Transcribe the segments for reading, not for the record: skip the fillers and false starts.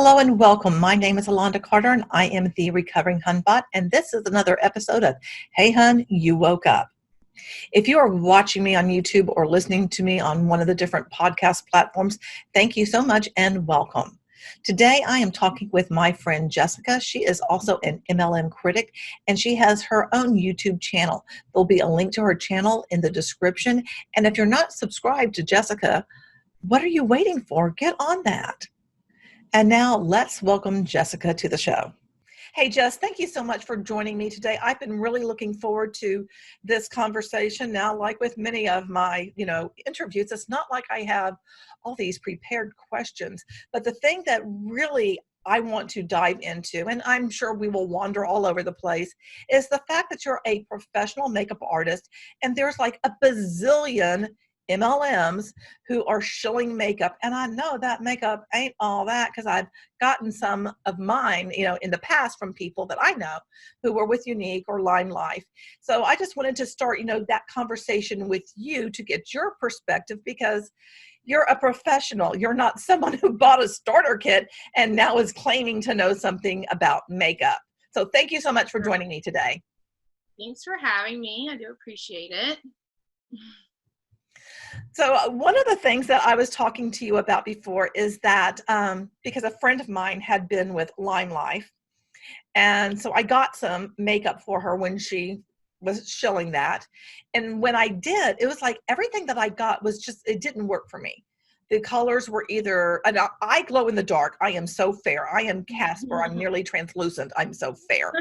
Hello and welcome. My name is Alonda Carter and I am the Recovering Hunbot, and this is another episode of Hey Hun, You Woke Up. If you are watching me on YouTube or listening to me on one of the different podcast platforms, thank you so much and welcome. Today I am talking with my friend Jessica. She is also an MLM critic and she has her own YouTube channel. There'll be a link to her channel in the description. And if you're not subscribed to Jessica, what are you waiting for? Get on that. And now let's welcome Jessica to the show. Hey, Jess, thank you so much for joining me today. I've been really looking forward to this conversation. Now, like with many of my, interviews, it's not like I have all these prepared questions, but the thing that really I want to dive into, and I'm sure we will wander all over the place, is the fact that you're a professional makeup artist and there's like a bazillion MLMs who are shilling makeup. And I know that makeup ain't all that because I've gotten some of mine, in the past from people that I know who were with Unique or Lime Life. So I just wanted to start, that conversation with you to get your perspective because you're a professional. You're not someone who bought a starter kit and now is claiming to know something about makeup. So thank you so much for joining me today. Thanks for having me. I do appreciate it. So one of the things that I was talking to you about before is that because a friend of mine had been with Lime Life, and so I got some makeup for her when she was shilling that. And when I did, it was like everything that I got was just, it didn't work for me. The colors were either, and I glow in the dark. I am so fair. I am Casper. I'm nearly translucent. I'm so fair.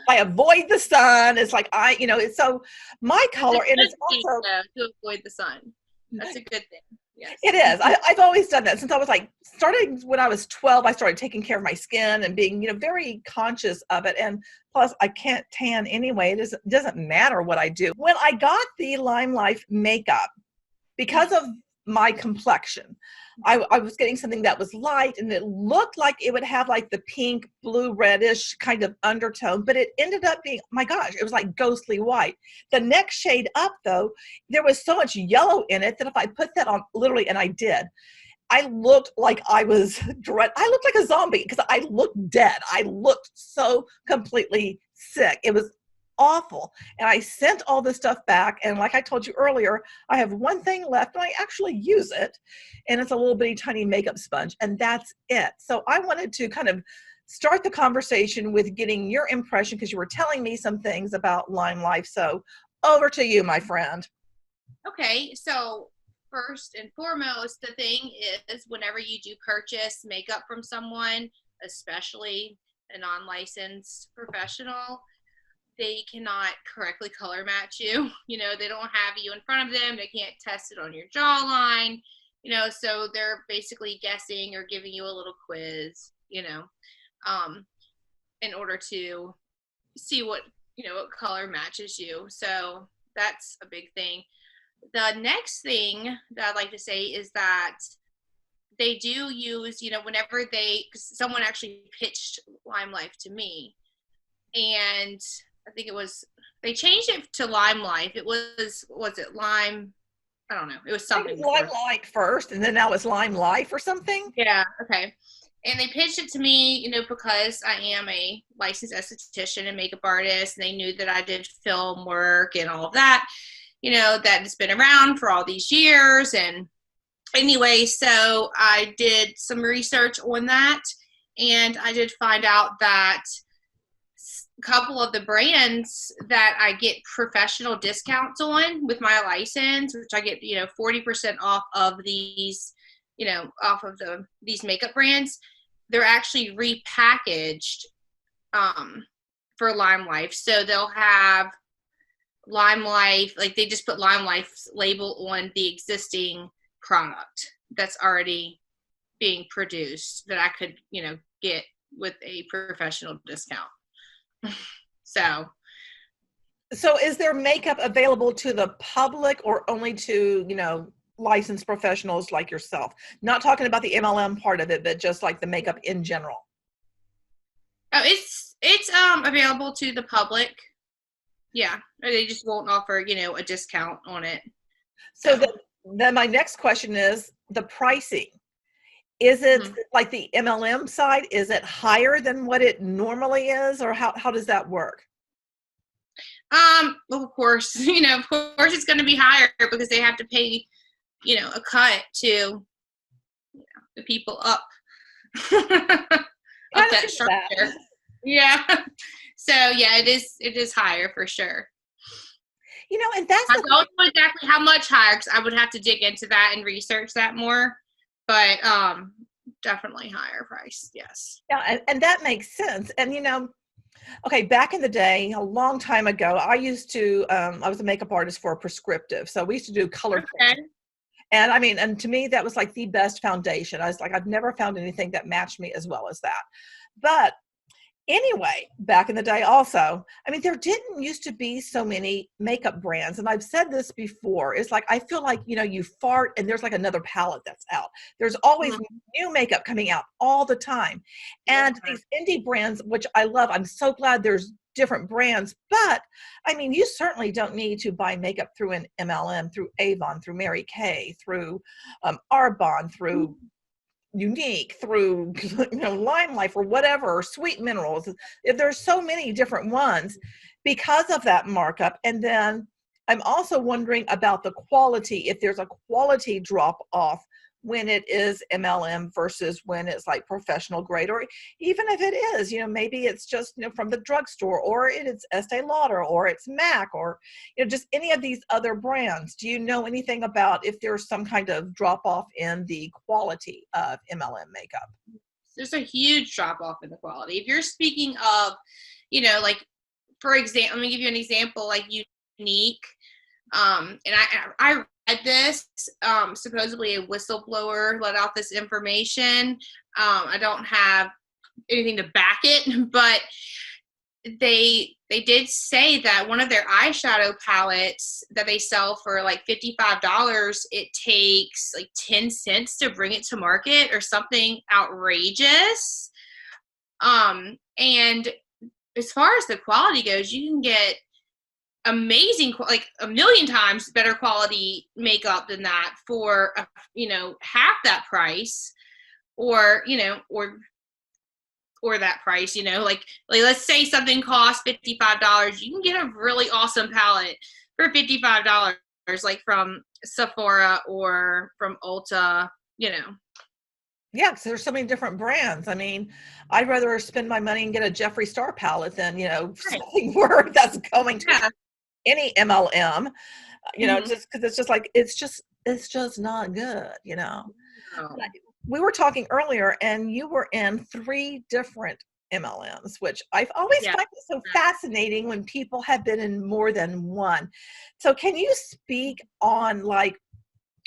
I avoid the sun. It's like it's so my color, and it's also to avoid the sun. That's a good thing. Yes. It is. I've always done that since I was starting when I was 12. I started taking care of my skin and being very conscious of it. And plus, I can't tan anyway. It doesn't matter what I do. When I got the Lime Life makeup, because of my complexion, I was getting something that was light and it looked like it would have like the pink, blue, reddish kind of undertone, but it ended up being, my gosh, it was like ghostly white. The next shade up though, there was so much yellow in it that if I put that on literally, and I did, I looked like I was I looked like a zombie because I looked dead. I looked so completely sick. It was awful. And I sent all this stuff back. And like I told you earlier, I have one thing left and I actually use it. And it's a little bitty tiny makeup sponge. And that's it. So I wanted to kind of start the conversation with getting your impression because you were telling me some things about Lime Life. So over to you, my friend. Okay. So first and foremost, the thing is whenever you do purchase makeup from someone, especially a non-licensed professional, they cannot correctly color match you. They don't have you in front of them. They can't test it on your jawline, so they're basically guessing or giving you a little quiz, in order to see what color matches you. So that's a big thing. The next thing that I'd like to say is that they do use, whenever someone actually pitched Lime Life to me, and I think they changed it to Lime Life. It was it Lime? I don't know. It was something. It was Lime Light first, and then now it's Lime Life or something? Yeah, okay. And they pitched it to me, because I am a licensed esthetician and makeup artist, and they knew that I did film work and all of that, that has been around for all these years. And anyway, so I did some research on that, and I did find out that couple of the brands that I get professional discounts on with my license, which I get, 40% off of these, these makeup brands, they're actually repackaged for Lime Life. So they'll have Lime Life, like they just put Lime Life's label on the existing product that's already being produced that I could, get with a professional discount. So is there makeup available to the public or only to, licensed professionals like yourself? Not talking about the MLM part of it, but just like the makeup in general. Oh, it's available to the public. Yeah. They just won't offer, a discount on it. So then my next question is the pricing. Is it Mhm. like the MLM side? Is it higher than what it normally is, or how does that work? Well, of course, of course it's going to be higher because they have to pay, a cut to the people up, I up don't that get that. structure. Yeah. So yeah, it is higher for sure. And that's I the don't know exactly how much higher because I would have to dig into that and research that more. But definitely higher price. Yes. yeah, and that makes sense. And okay, back in the day, a long time ago, I was a makeup artist for a prescriptive. So we used to do color Okay. printing. And I mean, and to me, that was like the best foundation. I was like, I've never found anything that matched me as well as that. But anyway, back in the day also, I mean, there didn't used to be so many makeup brands. And I've said this before. It's like, I feel like, you fart and there's like another palette that's out. There's always Mhm. new makeup coming out all the time. Yeah. And these indie brands, which I love, I'm so glad there's different brands. But I mean, you certainly don't need to buy makeup through an MLM, through Avon, through Mary Kay, through Arbonne, through Unique, through Lime Life or whatever, or Sweet Minerals. If there's so many different ones because of that markup. And then I'm also wondering about the quality, if there's a quality drop off when it is MLM versus when it's like professional grade, or even if it is, maybe it's just from the drugstore, or it's Estee Lauder, or it's MAC, or just any of these other brands. Do you know anything about if there's some kind of drop off in the quality of MLM makeup? There's a huge drop off in the quality. If you're speaking of, like for example, let me give you an example, like Unique. And I read this. Supposedly a whistleblower let out this information. I don't have anything to back it, but they did say that one of their eyeshadow palettes that they sell for like $55, it takes like 10 cents to bring it to market or something outrageous. And as far as the quality goes, you can get amazing, like a million times better quality makeup than that for half that price, or or that price, like let's say something costs $55, you can get a really awesome palette for $55, like from Sephora or from Ulta. Yeah, because there's so many different brands. I mean, I'd rather spend my money and get a Jeffree Star palette than, Right. something where that's going to Yeah. any MLM, Hmm. just because it's just like, it's just not good. Oh, We were talking earlier and you were in 3 different MLMs, which I've always yeah. find it so fascinating when people have been in more than one. So can you speak on like,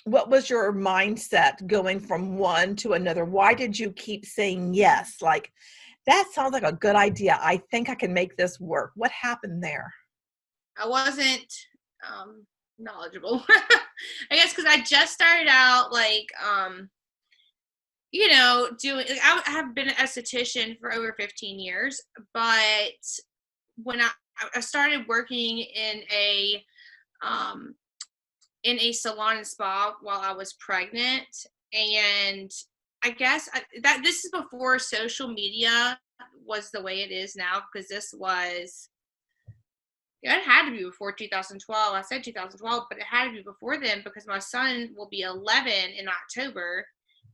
what was your mindset going from one to another? Why did you keep saying yes? Like, that sounds like a good idea. I think I can make this work. What happened there? I wasn't knowledgeable. I guess because I just started out, like, doing. Like, I have been an esthetician for over 15 years, but when I started working um, in a salon and spa while I was pregnant, and I guess that this is before social media was the way it is now, because this was, yeah, it had to be before 2012. I said 2012, but it had to be before then because my son will be 11 in October,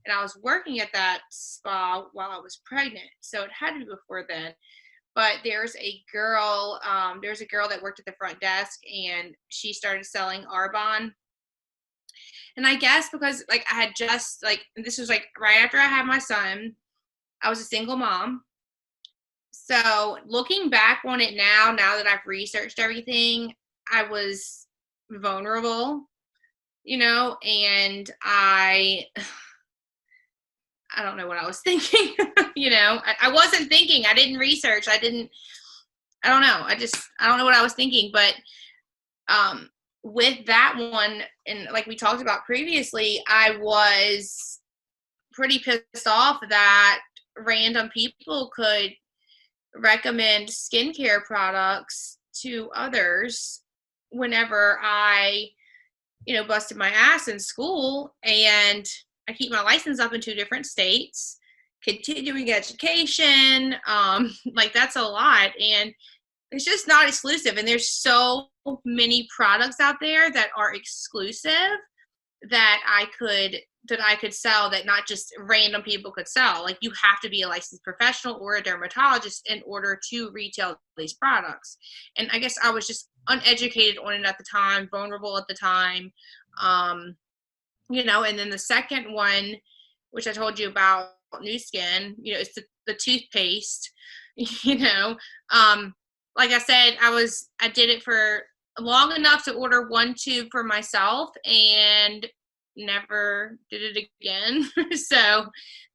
and I was working at that spa while I was pregnant, so it had to be before then. But there's a girl that worked at the front desk, and she started selling Arbonne. And I guess because like I had just like this was like right after I had my son, I was a single mom. So looking back on it now that I've researched everything, I was vulnerable, and I don't know what I was thinking. I wasn't thinking. I didn't research. I don't know. I don't know what I was thinking. But um, with that one, and like we talked about previously, I was pretty pissed off that random people could recommend skincare products to others whenever I busted my ass in school. And I keep my license up in 2 different states, continuing education, like that's a lot. And it's just not exclusive. And there's so many products out there that are exclusive that I could sell, that not just random people could sell. Like, you have to be a licensed professional or a dermatologist in order to retail these products. And I guess I was just uneducated on it at the time, vulnerable at the time. And then the second one, which I told you about, New Skin, it's the toothpaste, like I said, I did it for long enough to order 1 tube for myself and never did it again. So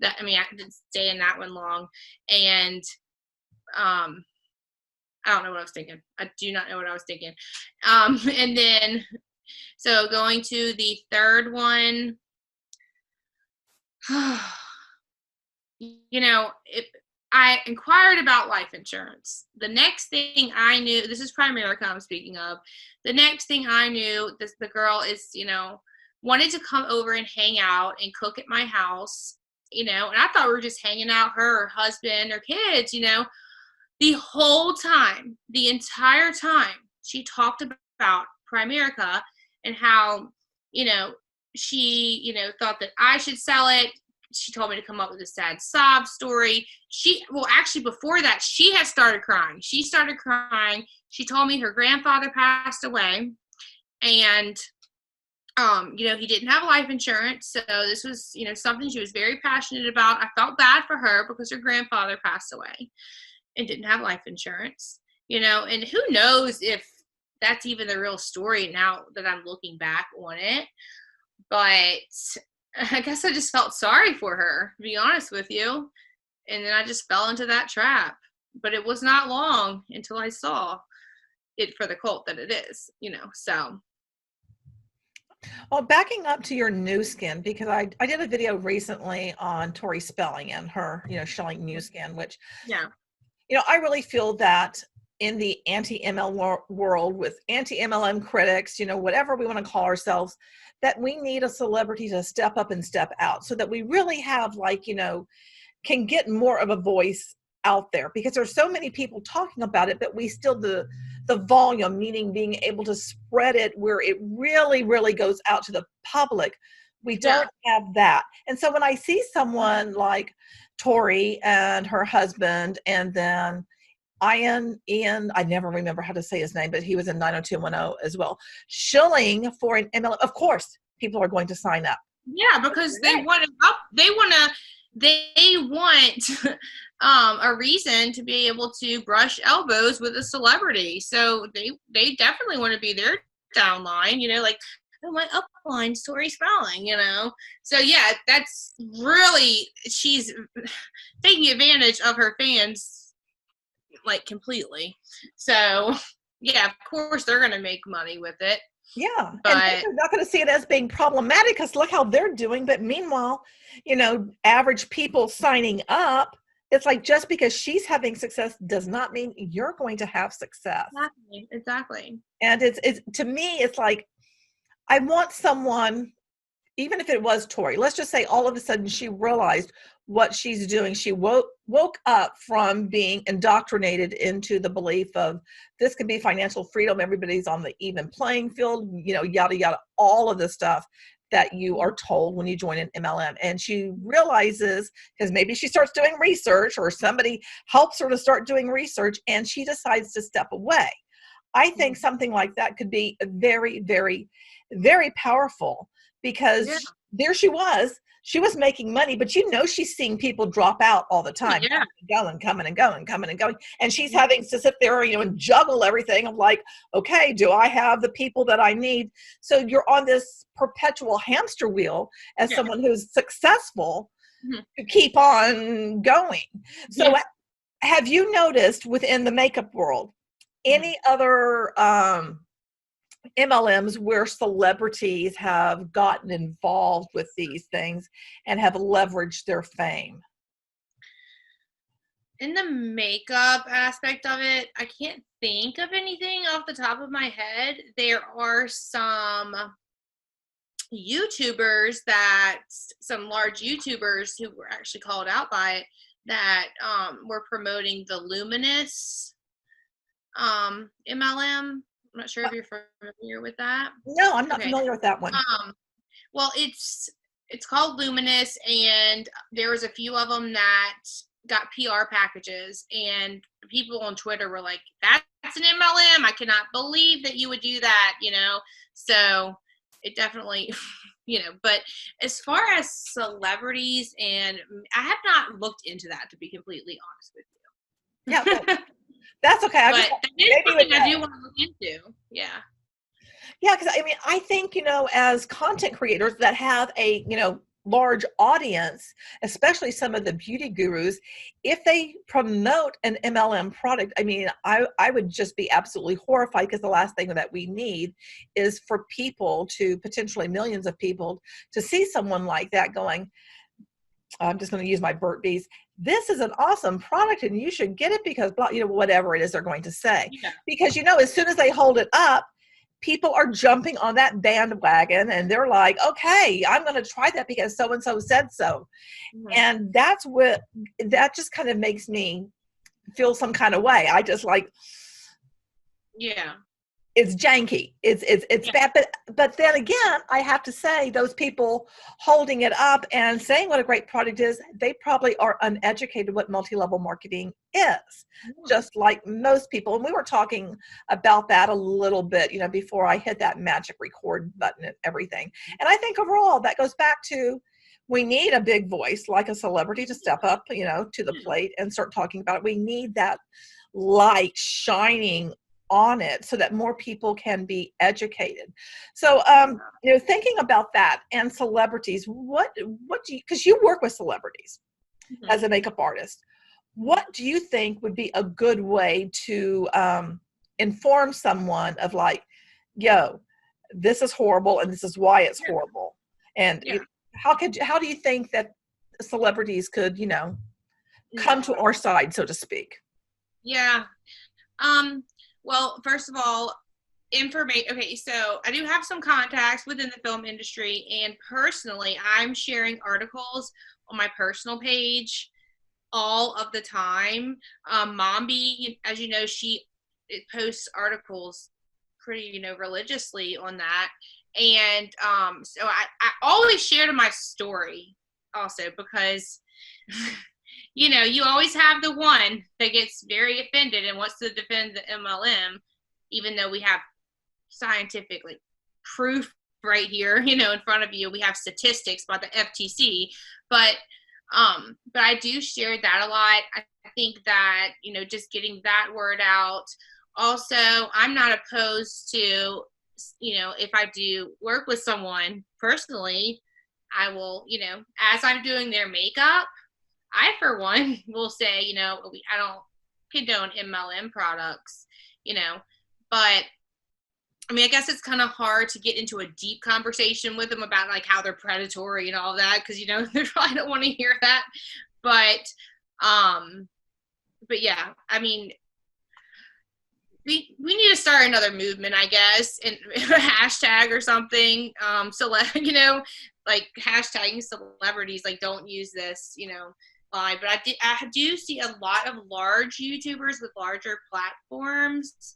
I didn't stay in that one long. And I don't know what I was thinking. I do not know what I was thinking. And then, so going to the third one, I inquired about life insurance. The next thing I knew, this is Primerica I'm speaking of. The next thing I knew, the girl is, wanted to come over and hang out and cook at my house, and I thought we were just hanging out, her husband, her kids, the whole time, the entire time, she talked about Primerica and how, she, thought that I should sell it. She told me to come up with a sad sob story. Actually, before that, she had started crying. She started crying. She told me her grandfather passed away, and he didn't have life insurance. So this was, something she was very passionate about. I felt bad for her because her grandfather passed away and didn't have life insurance, and who knows if that's even the real story now that I'm looking back on it. But I guess I just felt sorry for her, to be honest with you. And then I just fell into that trap. But it was not long until I saw it for the cult that it is, so. Well, backing up to your New Skin, because I did a video recently on Tori Spelling and her, showing New Skin, which, yeah, I really feel that in the anti-ML world with anti-MLM critics, whatever we want to call ourselves, that we need a celebrity to step up and step out so that we really have can get more of a voice out there, because there's so many people talking about it, but we still, the volume, meaning being able to spread it where it really, really goes out to the public, we don't have that. And so when I see someone like Tori and her husband, and then Ian, I never remember how to say his name, but he was in 90210 as well, shilling for an MLM, of course, people are going to sign up. Yeah, because they want a reason to be able to brush elbows with a celebrity. So they definitely want to be their downline, like, oh, my upline, Tori Spelling, So yeah, that's really, she's taking advantage of her fans, like, completely. So yeah, of course they're going to make money with it. Yeah, but and they're not going to see it as being problematic because look how they're doing. But meanwhile, average people signing up, it's like, just because she's having success does not mean you're going to have success. Exactly. And it's to me, it's like, I want someone, even if it was Tori, let's just say all of a sudden she realized what she's doing. She woke up from being indoctrinated into the belief of this could be financial freedom. Everybody's on the even playing field, yada, yada, all of the stuff that you are told when you join an MLM. And she realizes, because maybe she starts doing research or somebody helps her to start doing research, and she decides to step away. I think something like that could be very, very, very powerful, because there she was making money, but she's seeing people drop out all the time, coming and going. And she's having to sit there, and juggle everything of like, okay, do I have the people that I need? So you're on this perpetual hamster wheel as someone who's successful to keep on going. So have you noticed within the makeup world any other MLMs where celebrities have gotten involved with these things and have leveraged their fame? In the makeup aspect of it, I can't think of anything off the top of my head. There are some, YouTubers that some large YouTubers who were actually called out by it that were promoting the Luminous MLM. I'm not sure if you're familiar with that. No, I'm not familiar with that one. Well, it's called Luminous, and there was a few of them that got PR packages, and people on Twitter were like, "That's an MLM. I cannot believe that you would do that." So it definitely, But as far as celebrities, and I have not looked into that, to be completely honest with you. Yeah, well, that's okay. But that is something I do want to look into. Yeah. Yeah, because I think, as content creators that have a, large audience, especially some of the beauty gurus, if they promote an MLM product, I would just be absolutely horrified, because the last thing that we need is for people to, potentially millions of people, to see someone like that going, I'm just going to use my Burt Bees, this is an awesome product and you should get it because, whatever it is they're going to say. Yeah. Because, as soon as they hold it up, people are jumping on that bandwagon and they're like, okay, I'm going to try that because so-and-so said so. Mm-hmm. And that just kind of makes me feel some kind of way. I just like, yeah, it's janky. It's bad. But then again, I have to say, those people holding it up and saying what a great product is, they probably are uneducated what multi-level marketing is, just like most people. And we were talking about that a little bit, before I hit that magic record button and everything. And I think overall that goes back to, we need a big voice like a celebrity to step up, to the plate and start talking about it. We need that light shining on it so that more people can be educated. So, thinking about that and celebrities, what do you, because you work with celebrities as a makeup artist, what do you think would be a good way to inform someone of like, yo, this is horrible and this is why it's horrible? And how do you think that celebrities could, come to our side, so to speak? Yeah. Well, first of all, information. Okay, so I do have some contacts within the film industry, and personally, I'm sharing articles on my personal page all of the time. Mombi, as you know, she posts articles pretty, religiously on that. And so I always share to my story also, because you always have the one that gets very offended and wants to defend the MLM, even though we have scientific proof right here, in front of you. We have statistics about the FTC, but I do share that a lot. I think that, just getting that word out. Also, I'm not opposed to, if I do work with someone personally, I will, as I'm doing their makeup, I, for one, will say, I don't condone MLM products, but I guess it's kind of hard to get into a deep conversation with them about how they're predatory and all that, because, they probably don't want to hear that. But yeah, we need to start another movement, I guess, and a hashtag or something. Hashtagging celebrities, don't use this, but I do see a lot of large YouTubers with larger platforms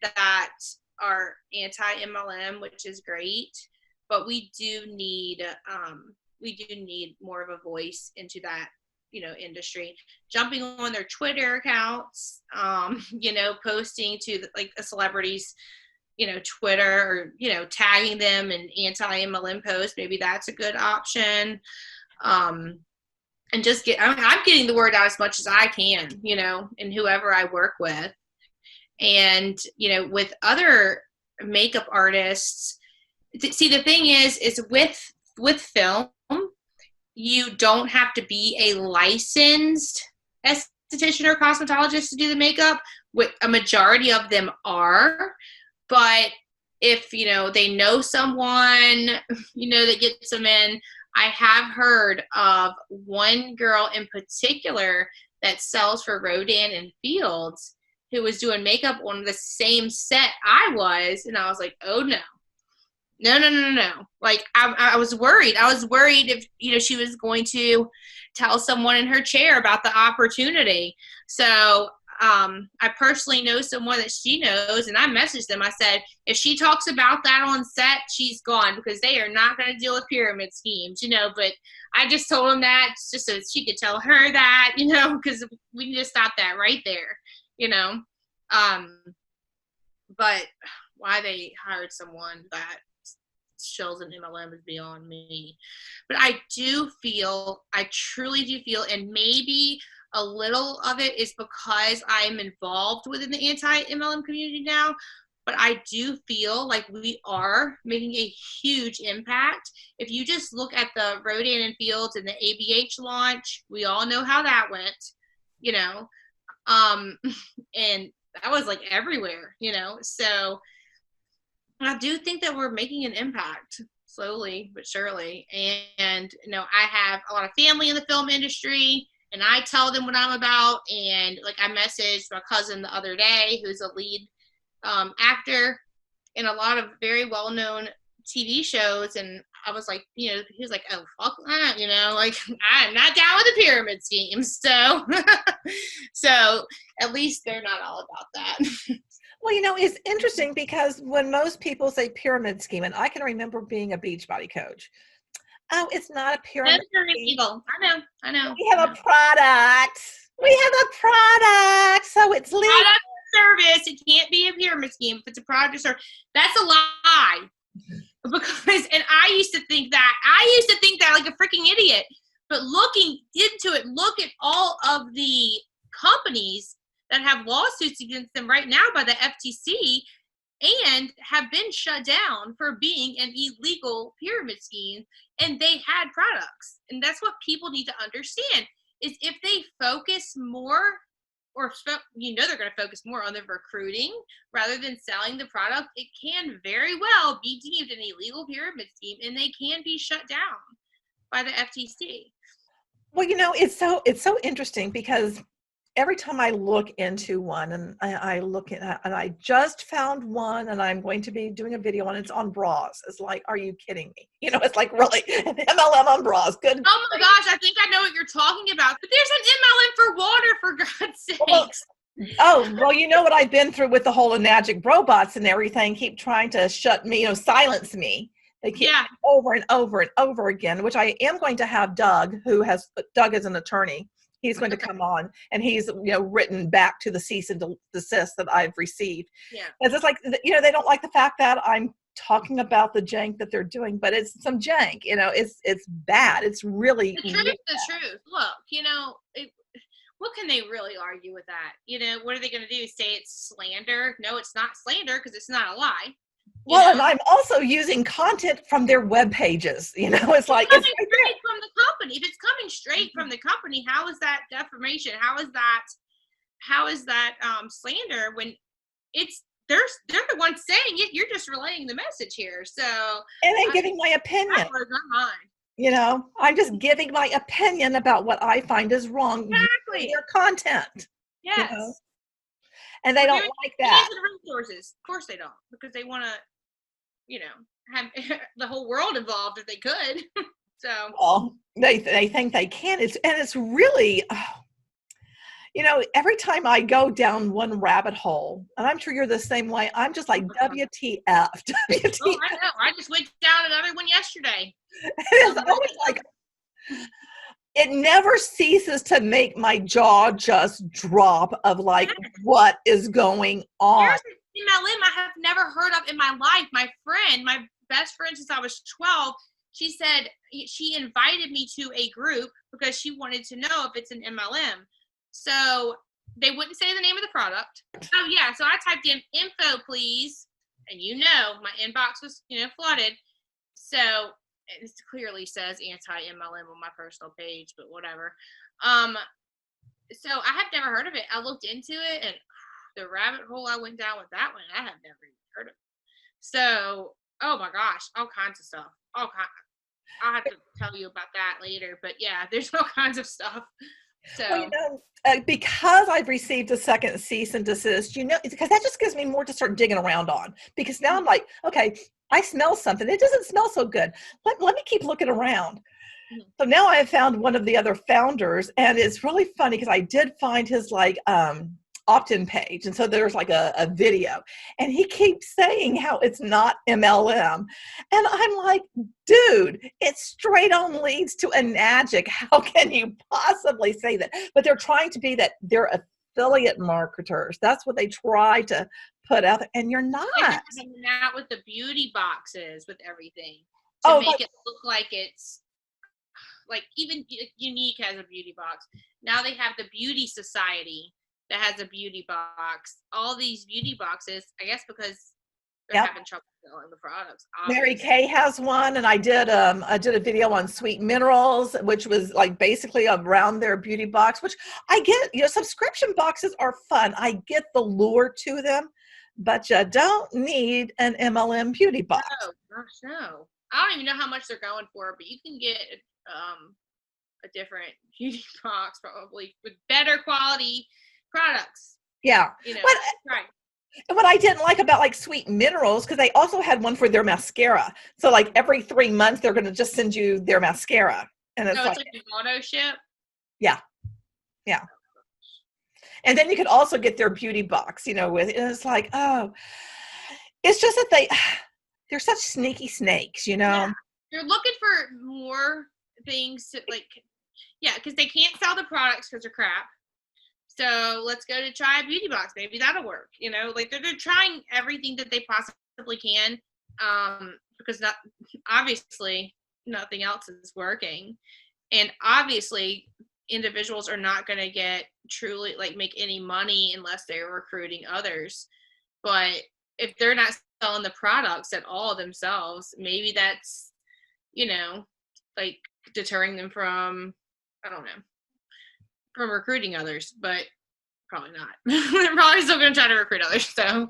that are anti-MLM, which is great. But we do need more of a voice into that, industry. Jumping on their Twitter accounts, posting to a celebrity's, Twitter, or tagging them in anti-MLM posts. Maybe that's a good option. And just I'm getting the word out as much as I can, and whoever I work with. And, with other makeup artists, see, the thing is with film, you don't have to be a licensed esthetician or cosmetologist to do the makeup. With a majority of them are, but if, they know someone, that gets them in. I have heard of one girl in particular that sells for Rodan and Fields, who was doing makeup on the same set I was, and I was like, oh no. No. Like I was worried. I was worried if, she was going to tell someone in her chair about the opportunity. So I personally know someone that she knows, and I messaged them. I said, if she talks about that on set, she's gone, because they are not going to deal with pyramid schemes, But I just told them that just so she could tell her that, because we need to stop that right there, But why they hired someone that shows an MLM is beyond me. But I truly do feel, and maybe a little of it is because I'm involved within the anti-MLM community now, but I do feel like we are making a huge impact. If you just look at the Rodan and Fields and the ABH launch, we all know how that went, and that was like everywhere, so I do think that we're making an impact slowly but surely. And, I have a lot of family in the film industry, and I tell them what I'm about. And like, I messaged my cousin the other day, who's a lead actor in a lot of very well-known TV shows. And I was like, he was like, oh, fuck that, like, I'm not down with the pyramid scheme. So, so at least they're not all about that. Well, it's interesting because when most people say pyramid scheme, and I can remember being a Beachbody coach. Oh, it's not a pyramid scheme. Evil. I know. We have a product. So it's legal. Product service. It can't be a pyramid scheme if it's a product or service. That's a lie. Because, and I used to think that like a freaking idiot. But looking into it, look at all of the companies that have lawsuits against them right now by the FTC and have been shut down for being an illegal pyramid scheme, and they had products. And that's what people need to understand, is if they focus more, or they're going to focus more on the recruiting rather than selling the product, it can very well be deemed an illegal pyramid scheme, and they can be shut down by the FTC. Well, it's so interesting because every time I look into one, and I look at, and I just found one, and I'm going to be doing a video on, it's on bras. It's like, are you kidding me? It's like, really, an MLM on bras. Good. Oh my gosh, I think I know what you're talking about. But there's an MLM for water, for God's sakes. Well, you know what I've been through with the whole Enagic robots and everything, keep trying to shut me, silence me. They keep over and over and over again, which I am going to have Doug is an attorney. He's going to come on, and he's, written back to the cease and desist that I've received. Yeah. Because it's like, they don't like the fact that I'm talking about the jank that they're doing, but it's some jank, it's bad. It's really the truth. Look, what can they really argue with that? What are they going to do? Say it's slander? No, it's not slander because it's not a lie. Well, and I'm also using content from their web pages. It's like, it's coming straight from the company. If it's coming straight from the company, how is that defamation? How is that slander when they're the ones saying it? You're just relaying the message here. So, and then giving my opinion. I'm just giving my opinion about what I find is wrong with their content. Yes. And they don't like that. Resources. Of course they don't, because they want to, have the whole world involved if they could. So. Well, they think they can. It's really, every time I go down one rabbit hole, and I'm sure you're the same way, I'm just like, WTF. WTF. Oh, I know. I just went down another one yesterday. It's always like, it never ceases to make my jaw just drop of like, what is going on? There's an MLM I have never heard of in my life. My best friend since I was 12, she said she invited me to a group because she wanted to know if it's an MLM. So they wouldn't say the name of the product. Oh yeah, so I typed in info please, and my inbox was flooded. So it clearly says anti-MLM on my personal page, but whatever. So I have never heard of it. I looked into it, and the rabbit hole I went down with that one, I have never even heard of it. So, oh my gosh, all kinds of stuff. I'll have to tell you about that later. But yeah, there's all kinds of stuff. Well, you So know, because I've received a second cease and desist, you know, because that just gives me more to start digging around on. Because now I'm like, okay, I smell something. It doesn't smell so good. Let me keep looking around. Mhm. So now I have found one of the other founders, and it's really funny because I did find his like opt-in page, and so there's like a video, and he keeps saying how it's not MLM, and I'm like, dude, it straight on leads to Enagic. How can you possibly say that? But they're trying to be that they're affiliate marketers. That's what they try to put out there, and you're not. like they're coming out with the beauty boxes with everything to Oh, make it look like it's like even Unique has a beauty box. Now they have the Beauty Society that has a beauty box. All these beauty boxes, I guess, because they're yep. having trouble selling the products. Mary Obviously, Kay has one, and I did a video on Sweet Minerals, which was like basically around their beauty box, which I get, you know, subscription boxes are fun. I get the lure to them, but you don't need an MLM beauty box. no, gosh, no. I don't even know how much they're going for, but you can get a different beauty box probably with better quality products. Yeah. You know, But right. what I didn't like about like Sweet Minerals, because they also had one for their mascara. So like every 3 months, they're going to just send you their mascara. And it's No, like, it's like an auto ship. yeah, yeah. And then you could also get their beauty box, you know, with, and it's like, oh, it's just that they're such sneaky snakes, you know? Yeah, you're looking for more things to like. Yeah, because they can't sell the products because they're crap. So let's go to try a beauty box. Maybe that'll work. You know, like they're trying everything that they possibly can, because not obviously nothing else is working, and obviously individuals are not going to get truly like make any money unless they're recruiting others. But if they're not selling the products at all themselves, maybe that's, you know, like deterring them from, I don't know, from recruiting others, but probably not. They're probably still going to try to recruit others. So,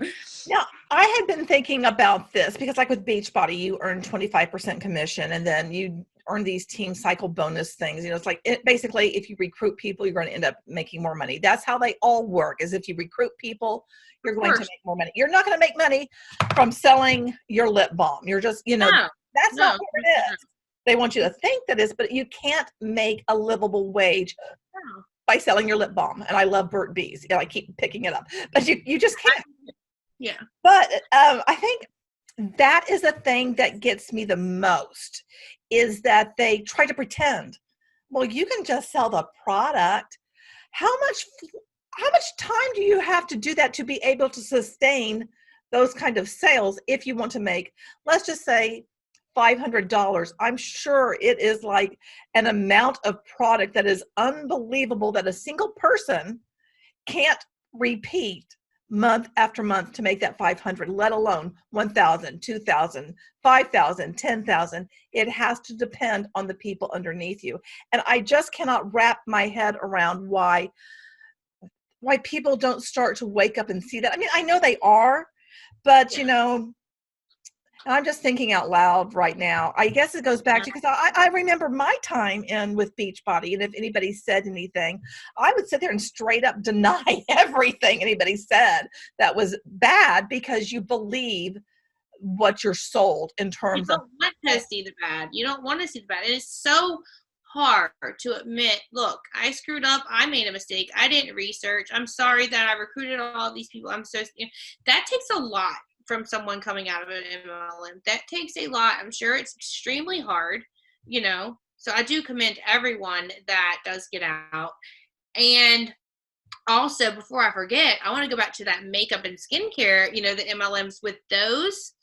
Now, I had been thinking about this because, like with Beachbody, you earn 25% commission, and then you earn these team cycle bonus things. You know, it's like basically, if you recruit people, you're going to end up making more money. That's how they all work. Is if you recruit people, you're of going to course, make more money. You're not going to make money from selling your lip balm. You're just, you know, no, that's not no, what it is. They want you to think that is, but you can't make a livable wage no. by selling your lip balm. And I love Burt Bees. You know, I keep picking it up, but you just can't. Yeah. But I think that is the thing that gets me the most, is that they try to pretend, well, you can just sell the product. How much time do you have to do that to be able to sustain those kind of sales if you want to make, let's just say, $500? I'm sure it is like an amount of product that is unbelievable that a single person can't repeat month after month to make that 500, let alone 1,000, 2,000, 5,000, 10,000. It has to depend on the people underneath you. And I just cannot wrap my head around why people don't start to wake up and see that. I mean, I know they are, but Yeah. you know, I'm just thinking out loud right now. I guess it goes back to, because I remember my time in with Beachbody, and if anybody said anything, I would sit there and straight up deny everything anybody said that was bad, because you believe what you're sold in You terms of. don't want to see the bad. You don't want to see the bad. And it's so hard to admit, look, I screwed up. I made a mistake. I didn't research. I'm sorry that I recruited all these people. I'm so, you know, that takes a lot from someone coming out of an MLM. That takes a lot. I'm sure it's extremely hard, you know. So I do commend everyone that does get out. And also, before I forget, I want to go back to that makeup and skincare, you know, the MLMs with those.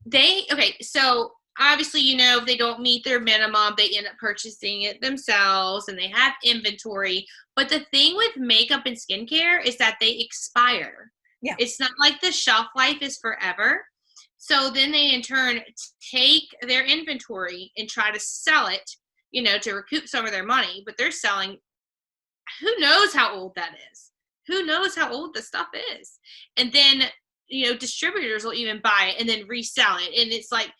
Okay, so obviously, you know, if they don't meet their minimum, they end up purchasing it themselves and they have inventory. But the thing with makeup and skincare is that they expire. Yeah. It's not like the shelf life is forever. So then they in turn take their inventory and try to sell it, you know, to recoup some of their money, but they're selling, who knows how old that is? Who knows how old the stuff is? And then, you know, distributors will even buy it and then resell it. And it's like,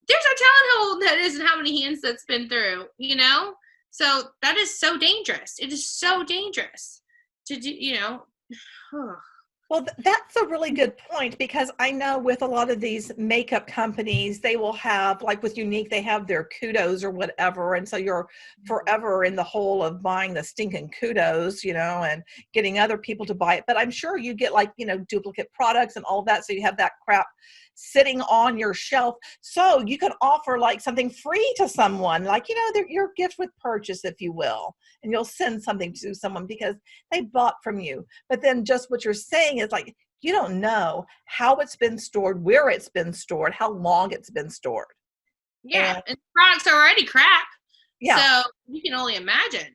there's no telling how old that is and how many hands that's been through, you know? So that is so dangerous. It is so dangerous to do, Well, that's a really good point, because I know with a lot of these makeup companies, they will have, like with Unique, they have their kudos or whatever. And so you're forever in the hole of buying the stinking kudos, and getting other people to buy it. But I'm sure you get like, duplicate products and all that. So you have that crap sitting on your shelf. So you can offer like something free to someone, like, your gift with purchase, if you will. And you'll send something to someone because they bought from you. But then just what you're saying is like, you don't know how it's been stored, where it's been stored, how long it's been stored. Yeah. And products are already crap. Yeah. So you can only imagine,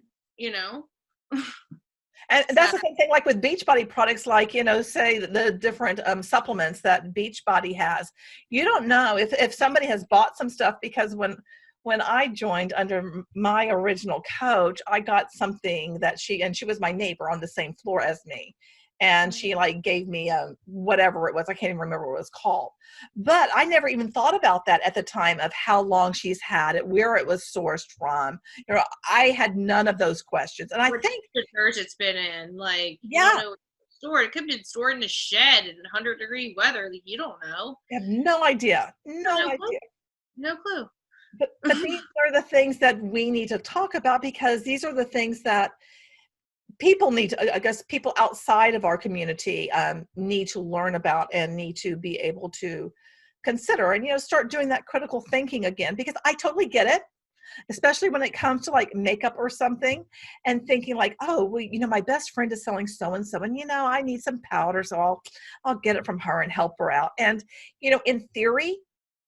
And that's the same thing like with Beachbody products, like, say the different supplements that Beachbody has. You don't know if somebody has bought some stuff, because when I joined under my original coach, I got something that she was my neighbor on the same floor as me. And she like gave me whatever it was. I can't even remember what it was called. But I never even thought about that at the time, of how long she's had it, where it was sourced from. I had none of those questions. And I think the church it's been in, like, yeah, stored. It could have been stored in a shed in 100-degree weather. Like, you don't know. I have no idea. No idea. Clue. No clue. But these are the things that we need to talk about, because these are the things that people need to, I guess people outside of our community need to learn about and need to be able to consider and, start doing that critical thinking again, because I totally get it, especially when it comes to like makeup or something, and thinking like, oh, well, my best friend is selling so-and-so, and, I need some powder, so I'll get it from her and help her out. And, in theory,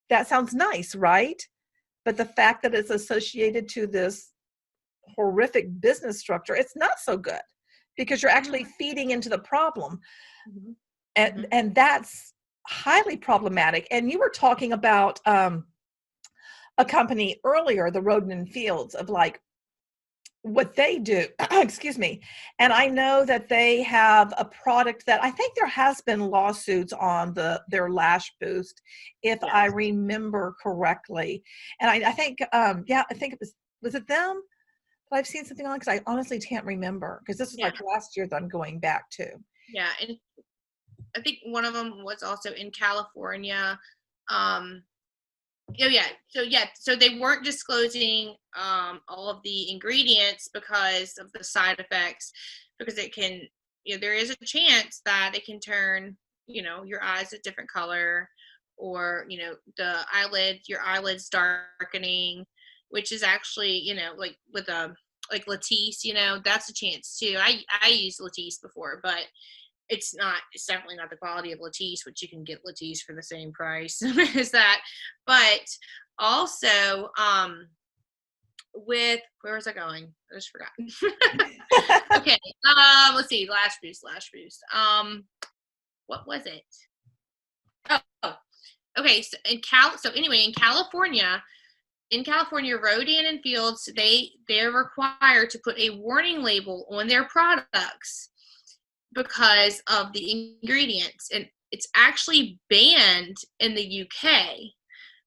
that sounds nice, right? But the fact that it's associated to this horrific business structure, it's not so good, because you're actually feeding into the problem. And that's highly problematic. And you were talking about a company earlier, the Rodan and Fields, of like what they do. Excuse me. And I know that they have a product that I think there has been lawsuits on their lash boost, if I remember correctly. And I think, I think was it them? But I've seen something on, because I honestly can't remember, because this was like last year that I'm going back to. Yeah. And I think one of them was also in California. So they weren't disclosing all of the ingredients because of the side effects, because it can, there is a chance that it can turn, your eyes a different color, or, your eyelids darkening, which is actually, like with like Latisse, that's a chance too. I used Latisse before, but it's definitely not the quality of Latisse, which you can get Latisse for the same price as that. But also, where was I going? I just forgot. Okay. Let's see. Lash boost. What was it? Oh, okay. So in California, Rodan and Fields, they're required to put a warning label on their products because of the ingredients, and it's actually banned in the UK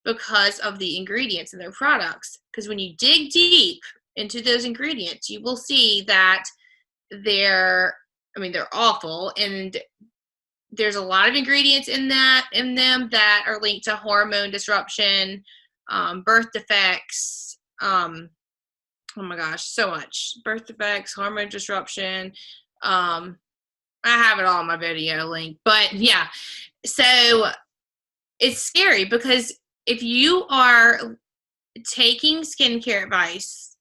because of the ingredients in their products. Because when you dig deep into those ingredients, you will see that they're awful, and there's a lot of ingredients in them that are linked to hormone disruption, birth defects, oh my gosh, so much. Birth defects, hormone disruption. I have it all in my video link, but yeah. So it's scary, because if you are taking skincare advice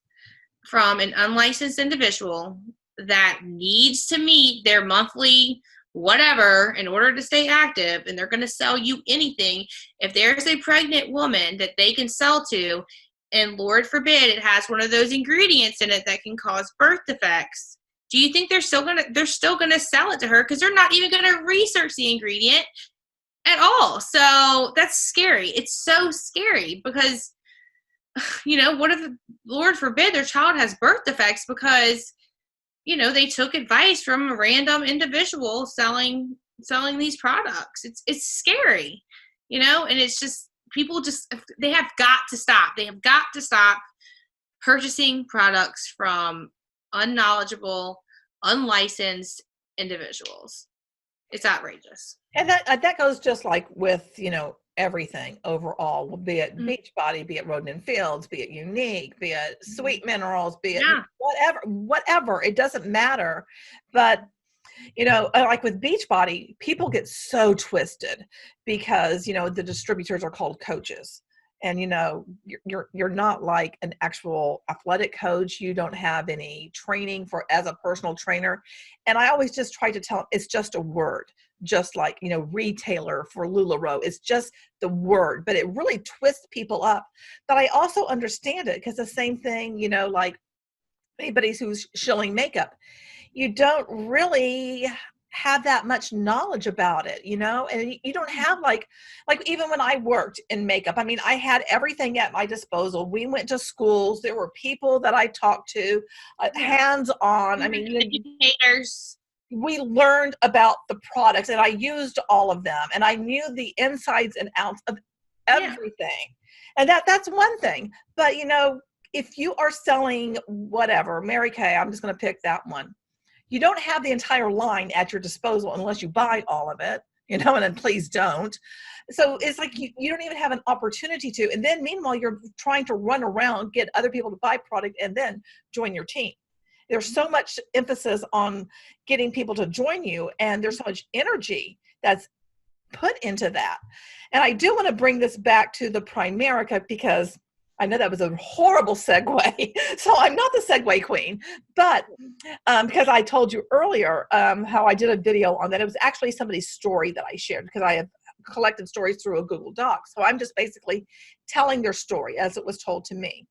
from an unlicensed individual that needs to meet their monthly whatever in order to stay active, and they're going to sell you anything, if there's a pregnant woman that they can sell to, and Lord forbid it has one of those ingredients in it that can cause birth defects, do you think they're still gonna sell it to her? Because they're not even gonna research the ingredient at all. So that's scary. It's so scary, because what if, Lord forbid, their child has birth defects because they took advice from a random individual selling these products. It's scary, and it's just, people they have got to stop. They have got to stop purchasing products from unknowledgeable, unlicensed individuals. It's outrageous. And that goes just like with, everything overall, be it Mhm. Beachbody, be it Rodan and Fields, be it Unique, be it Sweet Minerals, be it Yeah. whatever, it doesn't matter. But like with Beachbody, people get so twisted because, the distributors are called coaches. And, you're not like an actual athletic coach. You don't have any training as a personal trainer. And I always just try to tell them it's just a word, just like, retailer for LuLaRoe. It's just the word, but it really twists people up. But I also understand it because the same thing, like anybody who's shilling makeup, you don't really have that much knowledge about it, and you don't have like even when I worked in makeup, I mean, I had everything at my disposal. We went to schools. There were people that I talked to, hands on. I mean, Educators. we learned about the products and I used all of them and I knew the insides and outs of everything. And that's one thing. But if you are selling whatever, Mary Kay, I'm just going to pick that one. You don't have the entire line at your disposal unless you buy all of it, and then please don't. So it's like you don't even have an opportunity to. And then meanwhile, you're trying to run around, get other people to buy product and then join your team. There's so much emphasis on getting people to join you, and there's so much energy that's put into that. And I do want to bring this back to the Primerica because I know that was a horrible segue. So I'm not the segue queen, but because I told you earlier how I did a video on that. It was actually somebody's story that I shared because I have collected stories through a Google Doc. So I'm just basically telling their story as it was told to me.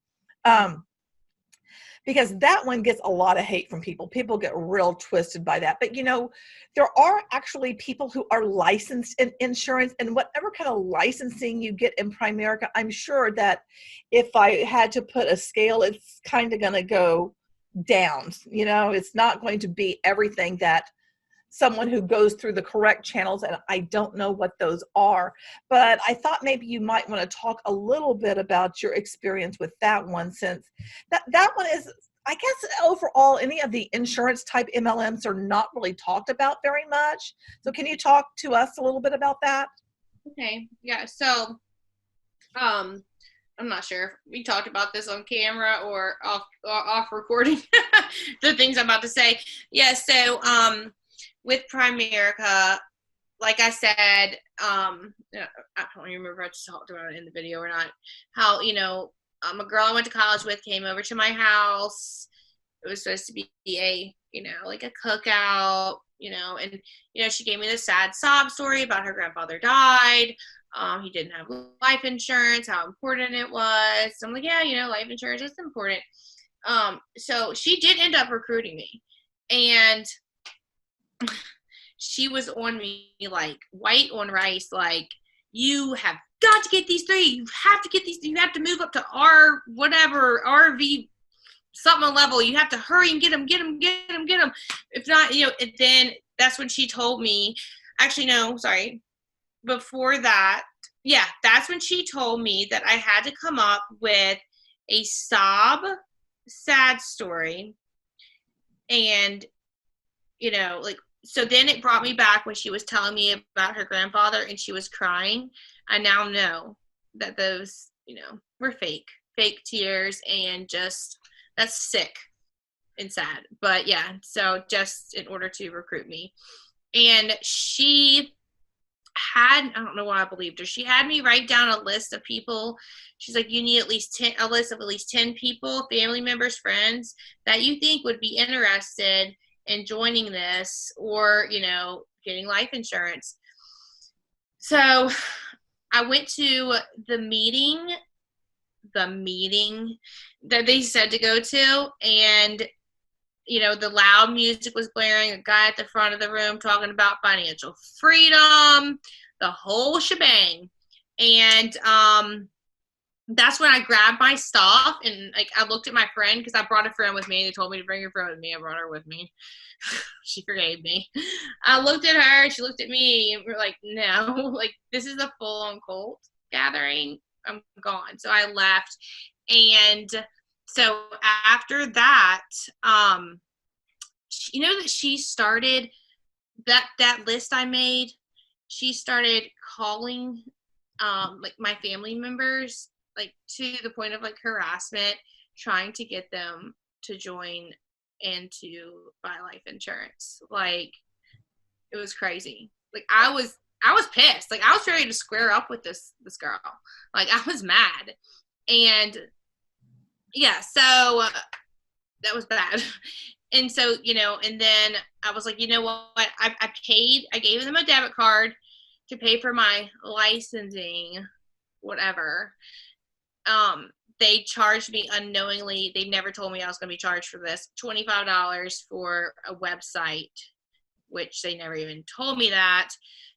Because that one gets a lot of hate from people. People get real twisted by that. But, there are actually people who are licensed in insurance, and whatever kind of licensing you get in Primerica, I'm sure that if I had to put a scale, it's kind of going to go down. It's not going to be everything that someone who goes through the correct channels, and I don't know what those are, but I thought maybe you might want to talk a little bit about your experience with that one, since that one is, I guess, overall, any of the insurance type MLMs are not really talked about very much. So can you talk to us a little bit about that? Okay. Yeah. So, I'm not sure if we talked about this on camera or off recording. The things I'm about to say. Yeah. So, with Primerica, like I said, I don't remember if I talked about it in the video or not. How a girl I went to college with came over to my house. It was supposed to be like a cookout, and she gave me this sad sob story about her grandfather died. He didn't have life insurance, how important it was. So I'm like, yeah, life insurance is important. So she did end up recruiting me, and she was on me like white on rice, like, you have got to get these three. You have to get these. You have to move up to R whatever, RV something level. You have to hurry and get them. If not, and then that's when she told me, actually, no, sorry. Before that, that's when she told me that I had to come up with a sad story. And, like, so then it brought me back when she was telling me about her grandfather and she was crying. I now know that those, were fake tears, and just, that's sick and sad. But yeah, so just in order to recruit me. And she had, I don't know why I believed her. She had me write down a list of people. She's like, you need a list of at least 10 people, family members, friends, that you think would be interested in joining this or, getting life insurance. So I went to the meeting that they said to go to, and the loud music was blaring, a guy at the front of the room talking about financial freedom, the whole shebang. And that's when I grabbed my stuff, and like I looked at my friend, because I brought a friend with me. They told me to bring your friend with me. I brought her with me. She forgave me. I looked at her, she looked at me, and we're like, no, like, this is a full-on cult gathering. I'm gone. So I left, and So after that, that she started that list I made. She started calling like my family members, like to the point of like harassment, trying to get them to join and to buy life insurance. Like, it was crazy. Like, I was pissed. Like, I was ready to square up with this girl. Like, I was mad. And yeah, so that was bad. And so, and then I was like, you know what? I gave them a debit card to pay for my licensing, whatever. They charged me unknowingly. They never told me I was going to be charged for this. $25 for a website, which they never even told me that.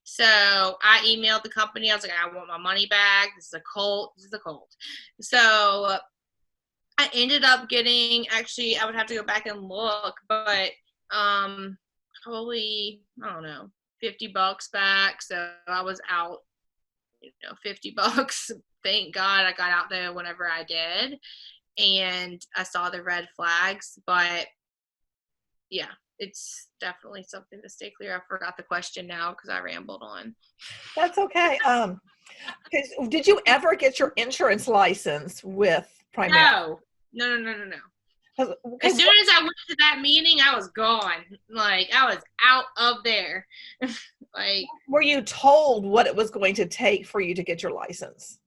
So I emailed the company. I was like, I want my money back. This is a cult. So I ended up getting, actually, I would have to go back and look, but probably, I don't know, $50 back. So I was out, $50. Thank God I got out there whenever I did. And I saw the red flags, but yeah, it's definitely something to stay clear. I forgot the question now because I rambled on. That's okay. Did you ever get your insurance license with Primera? No. Okay, As soon as I went to that meeting, I was gone. Like, I was out of there. Like, were you told what it was going to take for you to get your license?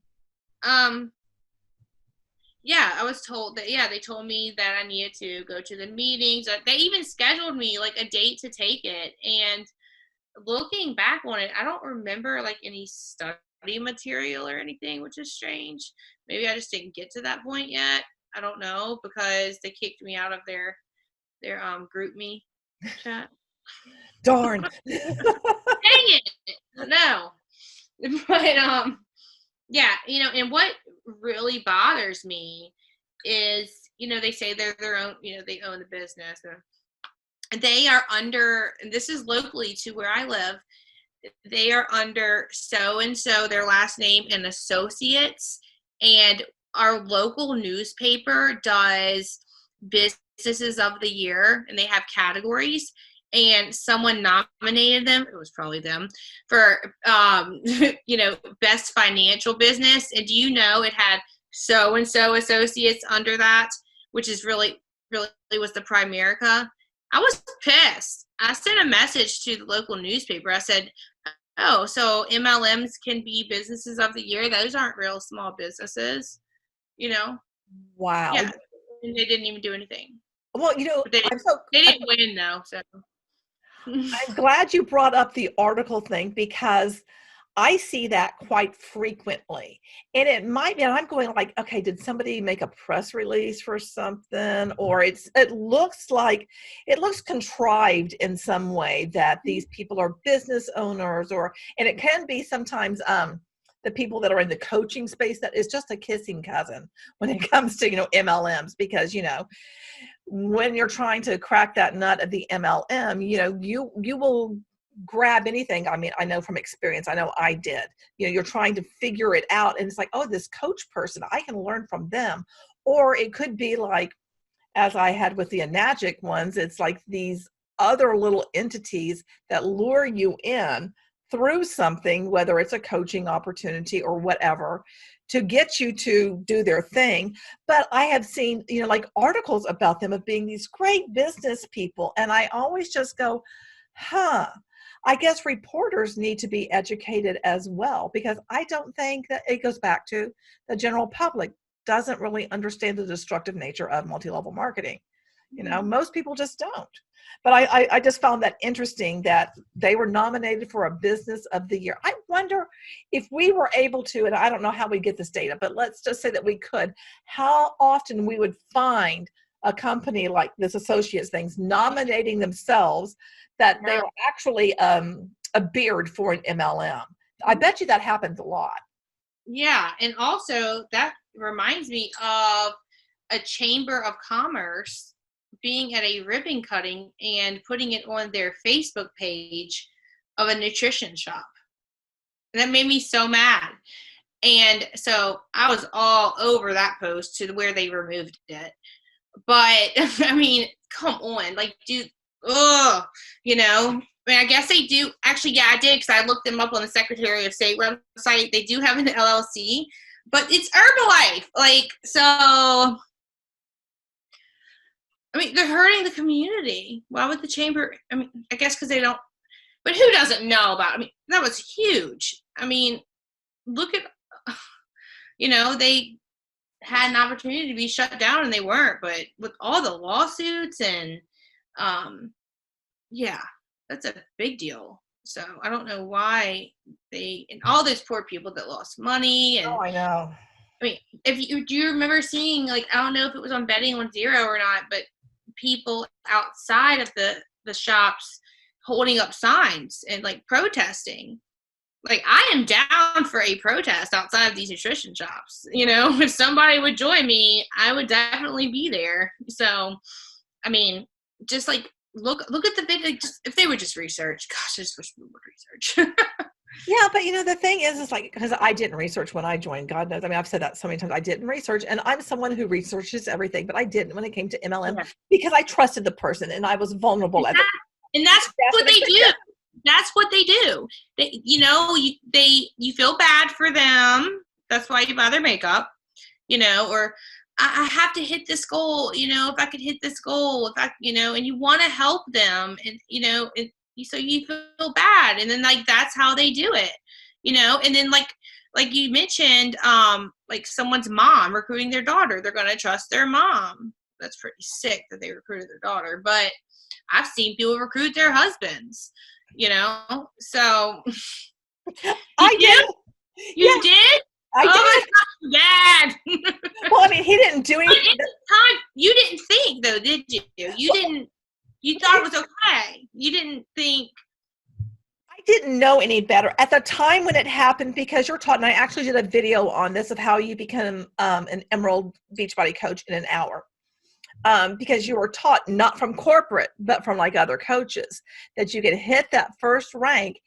Yeah, I was told that. Yeah, they told me that I needed to go to the meetings. They even scheduled me like a date to take it. And looking back on it, I don't remember like any study material or anything, which is strange. Maybe I just didn't get to that point yet. I don't know, because they kicked me out of their group me chat. Darn. Dang it. No. But yeah, and what really bothers me is, they say they're their own, they own the business, and they are under, and this is locally to where I live, they are under so and so, their last name, and associates. And our local newspaper does businesses of the year, and they have categories. And someone nominated them, it was probably them, for best financial business. And do you know it had so and so associates under that, which is really was the Primerica. I was pissed. I sent a message to the local newspaper. I said, oh, so MLMs can be businesses of the year? Those aren't real small businesses, Wow. Yeah, and they didn't even do anything. Well, they didn't win, though, so. I'm glad you brought up the article thing, because I see that quite frequently. And it might be, and I'm going like, okay, did somebody make a press release for something? Or it looks contrived in some way that these people are business owners, and it can be sometimes the people that are in the coaching space that is just a kissing cousin when it comes to, MLMs, because, when you're trying to crack that nut of the MLM, you will grab anything. I mean, I know from experience, I know I did, you're trying to figure it out, and it's like, oh, this coach person, I can learn from them. Or it could be like, as I had with the Anagic ones, it's like these other little entities that lure you in through something, whether it's a coaching opportunity or whatever, to get you to do their thing. But I have seen, like articles about them of being these great business people. And I always just go, I guess reporters need to be educated as well, because I don't think that it goes back to the general public doesn't really understand the destructive nature of multi-level marketing. Most people just don't. But I just found that interesting that they were nominated for a business of the year. I wonder if we were able to, and I don't know how we get this data, but let's just say that we could, how often we would find a company like this Associates things nominating themselves that they are actually a beard for an MLM. I bet you that happens a lot. Yeah, and also that reminds me of a chamber of commerce being at a ribbon cutting and putting it on their Facebook page of a nutrition shop. And that made me so mad. And so I was all over that post to where they removed it. But I mean, come on, like, dude, ugh, you know. I mean, I guess they do. Actually, yeah, I did, because I looked them up on the Secretary of State website. They do have an LLC, but it's Herbalife. Like, so, I mean, they're hurting the community. Why would the chamber? I mean, I guess because they don't. But who doesn't know about it? I mean, that was huge. I mean, look at, they had an opportunity to be shut down and they weren't. But with all the lawsuits and, yeah, that's a big deal. So I don't know why and all those poor people that lost money. And Oh, I know. I mean, do you remember seeing, like, I don't know if it was on Betting on Zero or not, but people outside of the shops holding up signs and, like, protesting. Like, I am down for a protest outside of these nutrition shops. If somebody would join me, I would definitely be there. So, I mean, just like look at the video. If they would just research, gosh, I just wish we would research. Yeah, but the thing is like, because I didn't research when I joined, God knows. I mean, I've said that so many times. I didn't research, and I'm someone who researches everything, but I didn't when it came to MLM because I trusted the person and I was vulnerable at and that's what they do. That's what they do. You feel bad for them. That's why you buy their makeup, or I have to hit this goal, if I could hit this goal, and you want to help them, and, so you feel bad. And then, like, that's how they do it, and then like you mentioned, like someone's mom recruiting their daughter, they're going to trust their mom. That's pretty sick that they recruited their daughter, but I've seen people recruit their husbands, so. I did. You did? I did. My gosh, bad. Well, I mean, he didn't do anything. At the time, you didn't think, though, did you? You thought it was okay. You didn't think. I didn't know any better at the time when it happened, because you're taught, and I actually did a video on this of how you become an Emerald Beachbody coach in an hour. Because you were taught, not from corporate, but from like other coaches, that you could hit that first rank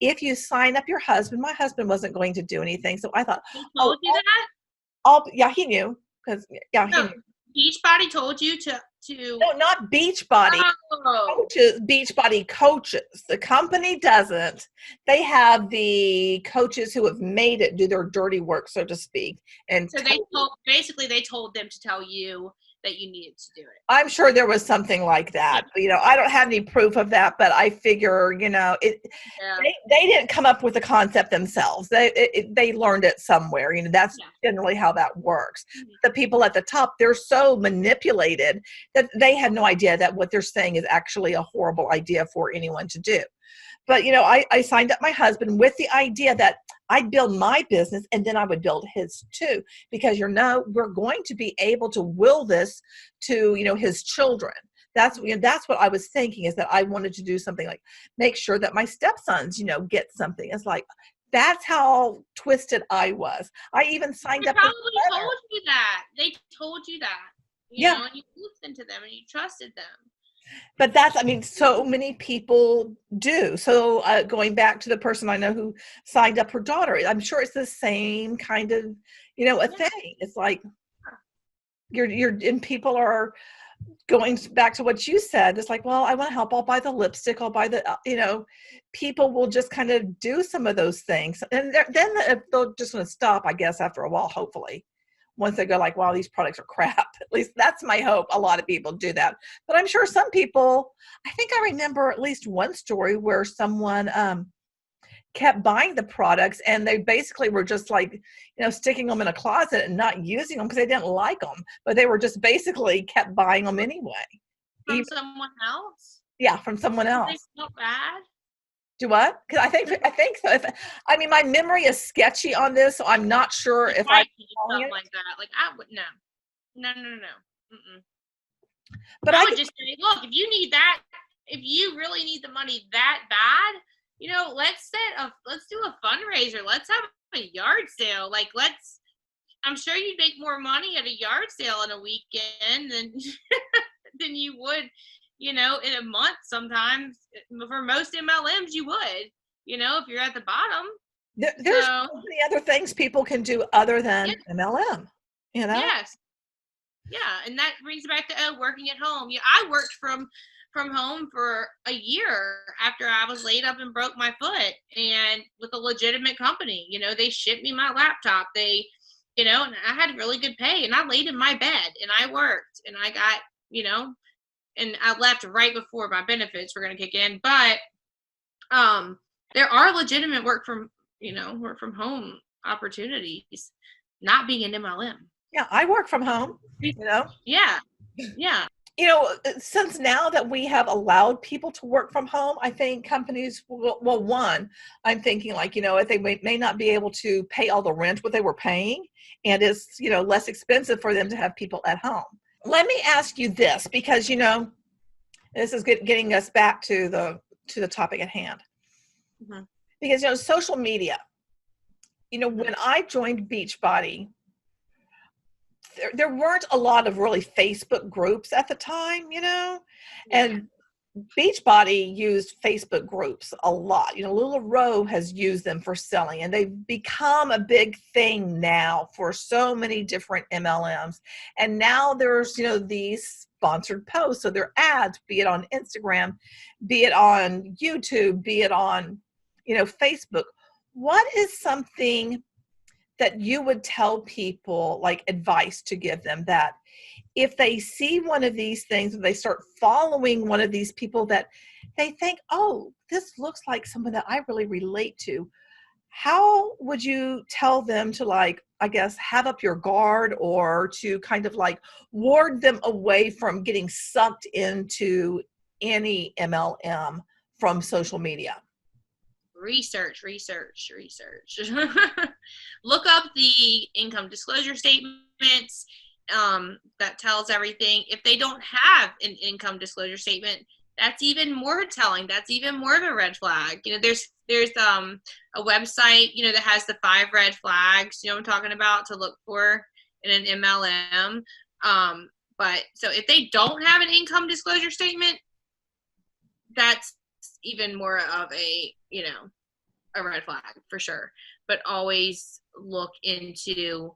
if you sign up your husband. My husband wasn't going to do anything, so I thought, He told you that? Yeah, he knew, because he knew. Beachbody told you to. No, not Beachbody. Coaches, Beachbody coaches. The company doesn't. They have the coaches who have made it do their dirty work, so to speak. And so they told them to tell you that you needed to do it. I'm sure there was something like that. I don't have any proof of that, but I figure, they didn't come up with the concept themselves. They learned it somewhere. That's generally how that works. Mm-hmm. The people at the top, they're so manipulated that they had no idea that what they're saying is actually a horrible idea for anyone to do. But, I signed up my husband with the idea that I'd build my business and then I would build his too, because, we're going to be able to will this to, his children. That's what I was thinking, is that I wanted to do something like make sure that my stepsons, get something. It's like, that's how twisted I was. I even signed up. They probably told you that. They told you that. And you listened to them and you trusted them. But so many people do. So going back to the person I know who signed up her daughter, I'm sure it's the same kind of, a thing. It's like and people are going back to what you said. It's like, well, I want to help. I'll buy the lipstick. I'll buy the, people will just kind of do some of those things. And then they're just going to stop, I guess, after a while, hopefully. Once they go like, wow, these products are crap. At least that's my hope. A lot of people do that. But I'm sure some people, I think I remember at least one story where someone kept buying the products and they basically were just like, sticking them in a closet and not using them because they didn't like them. But they were just basically kept buying them anyway. From someone else? Yeah, from someone else. They felt bad? Do what? Because I think so. My memory is sketchy on this, so I'm not sure if I something like that. Like, I would no. Mm-mm. But I would just say, look, if you need that, if you really need the money that bad, let's do a fundraiser. Let's have a yard sale. Like, I'm sure you'd make more money at a yard sale in a weekend than you would. In a month sometimes. For most MLMs, you would, if you're at the bottom. There's So so many other things people can do other yeah, than MLM, you know? yes. Yeah, and that brings back to working at home. Yeah, I worked from home for a year after I was laid up and broke my foot, and with a legitimate company. They shipped me my laptop. And I had really good pay, and I laid in my bed and I worked, and I got, and I left right before my benefits were going to kick in. But there are legitimate work from home opportunities, not being an MLM. Yeah, I work from home, you know? Yeah. Yeah. Since now that we have allowed people to work from home, I think companies will, well, one, I'm thinking like, if they may not be able to pay all the rent what they were paying, and it's, less expensive for them to have people at home. Let me ask you this, because, this is getting us back to the topic at hand. Mhm. Because, social media, when I joined Beachbody, there weren't a lot of really Facebook groups at the time, and Beachbody used Facebook groups a lot. LuLaRoe has used them for selling, and they've become a big thing now for so many different MLMs. And now there's, these sponsored posts. So they're ads, be it on Instagram, be it on YouTube, be it on, Facebook. What is something that you would tell people, like advice to give them, that if they see one of these things, if they start following one of these people that they think, oh, this looks like someone that I really relate to, how would you tell them to, like, I guess, have up your guard, or to kind of like ward them away from getting sucked into any MLM from social media? Research. Look up the income disclosure statements. That tells everything. If they don't have an income disclosure statement, that's even more telling. That's even more of a red flag. There's a website, that has the 5 red flags, what I'm talking about, to look for in an MLM. But so if they don't have an income disclosure statement, that's even more of a red flag for sure. But always look into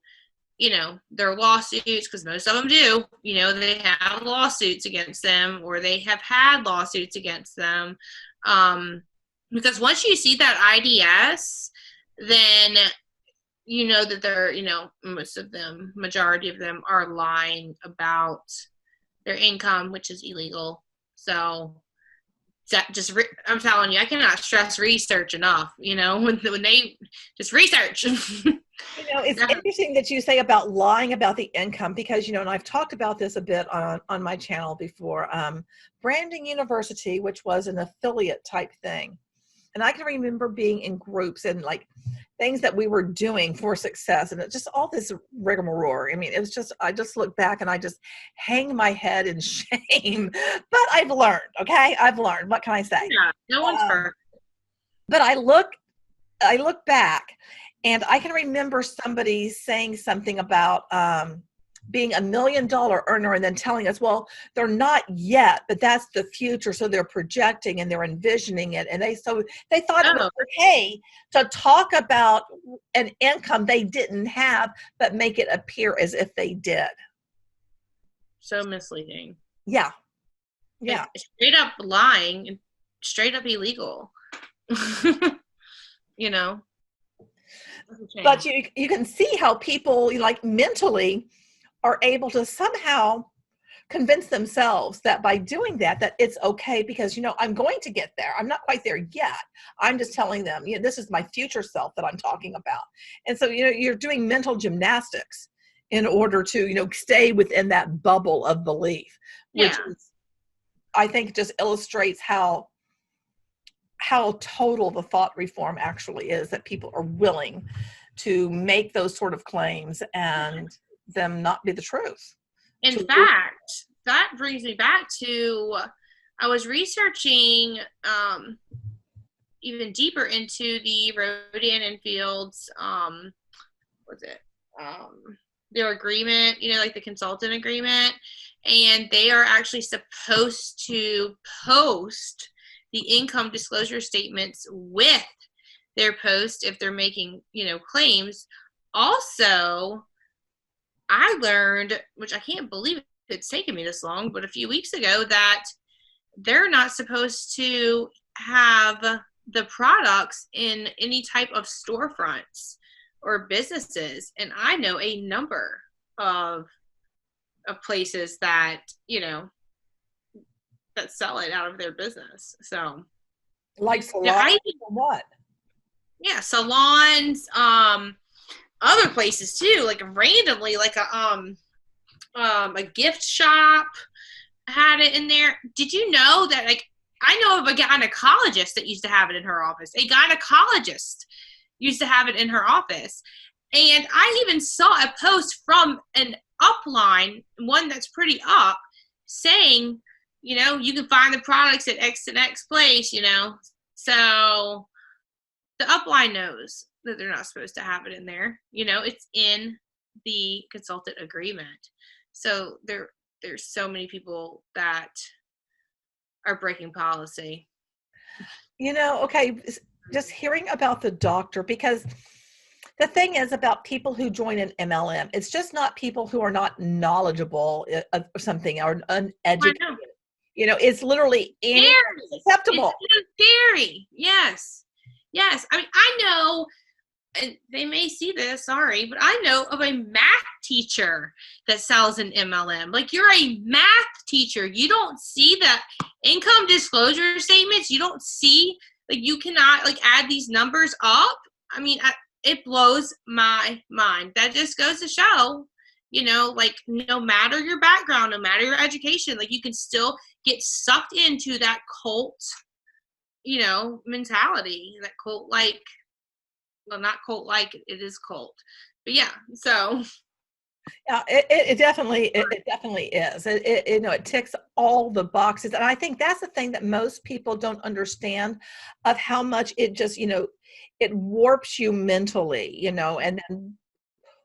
their lawsuits, because most of them do. They have lawsuits against them, or they have had lawsuits against them, because once you see that IDS, then that they're majority of them are lying about their income, which is illegal. So I'm telling you, I cannot stress research enough. When they just research. It's interesting that you say about lying about the income, because, and I've talked about this a bit on my channel before. Branding University, which was an affiliate type thing. And I can remember being in groups and like things that we were doing for success, and it's just all this rigmarole. I mean, it was just, I just look back and I just hang my head in shame. But I've learned, okay? I've learned. What can I say? Yeah, no one's perfect. But I look back, and I can remember somebody saying something about being $1 million earner, and then telling us, well, they're not yet, but that's the future. So they're projecting and they're envisioning it. And they thought it was okay to talk about an income they didn't have, but make it appear as if they did. So misleading. Yeah. Yeah. It's straight up lying and straight up illegal. But you can see how people, like, mentally are able to somehow convince themselves that by doing that it's okay, because, I'm going to get there. I'm not quite there yet. I'm just telling them, this is my future self that I'm talking about. And so, you're doing mental gymnastics in order to, stay within that bubble of belief, which is, I think, just illustrates how total the thought reform actually is, that people are willing to make those sort of claims and them not be the truth. In fact, that brings me back to, I was researching even deeper into the Rodan and Fields, their agreement, like the consultant agreement, and they are actually supposed to post the income disclosure statements with their post if they're making, claims. Also, I learned, which I can't believe it's taken me this long, but a few weeks ago, that they're not supposed to have the products in any type of storefronts or businesses. And I know a number of places that, that sell it out of their business. So like salons or what? Yeah, salons, other places too, like randomly, like a gift shop had it in there. Did you know that, like, I know of a gynecologist that used to have it in her office. A gynecologist used to have it in her office. And I even saw a post from an upline, one that's pretty up, saying, you can find the products at X and X place, So the upline knows that they're not supposed to have it in there. It's in the consultant agreement. So there's so many people that are breaking policy. Okay, just hearing about the doctor, because the thing is about people who join an MLM, it's just not people who are not knowledgeable of something or uneducated. It's literally acceptable. It's scary. Yes. I mean, I know, and they may see this, sorry, but I know of a math teacher that sells an MLM. Like, you're a math teacher. You don't see the income disclosure statements. You don't see, like, you cannot, like, add these numbers up. I mean, it blows my mind. That just goes to show, like, no matter your background, no matter your education, like, you can still get sucked into that cult, mentality, that cult-like, well, not cult-like, it is cult, but yeah, so. Yeah, it definitely is. It ticks all the boxes. And I think that's the thing that most people don't understand, of how much it just, it warps you mentally, and then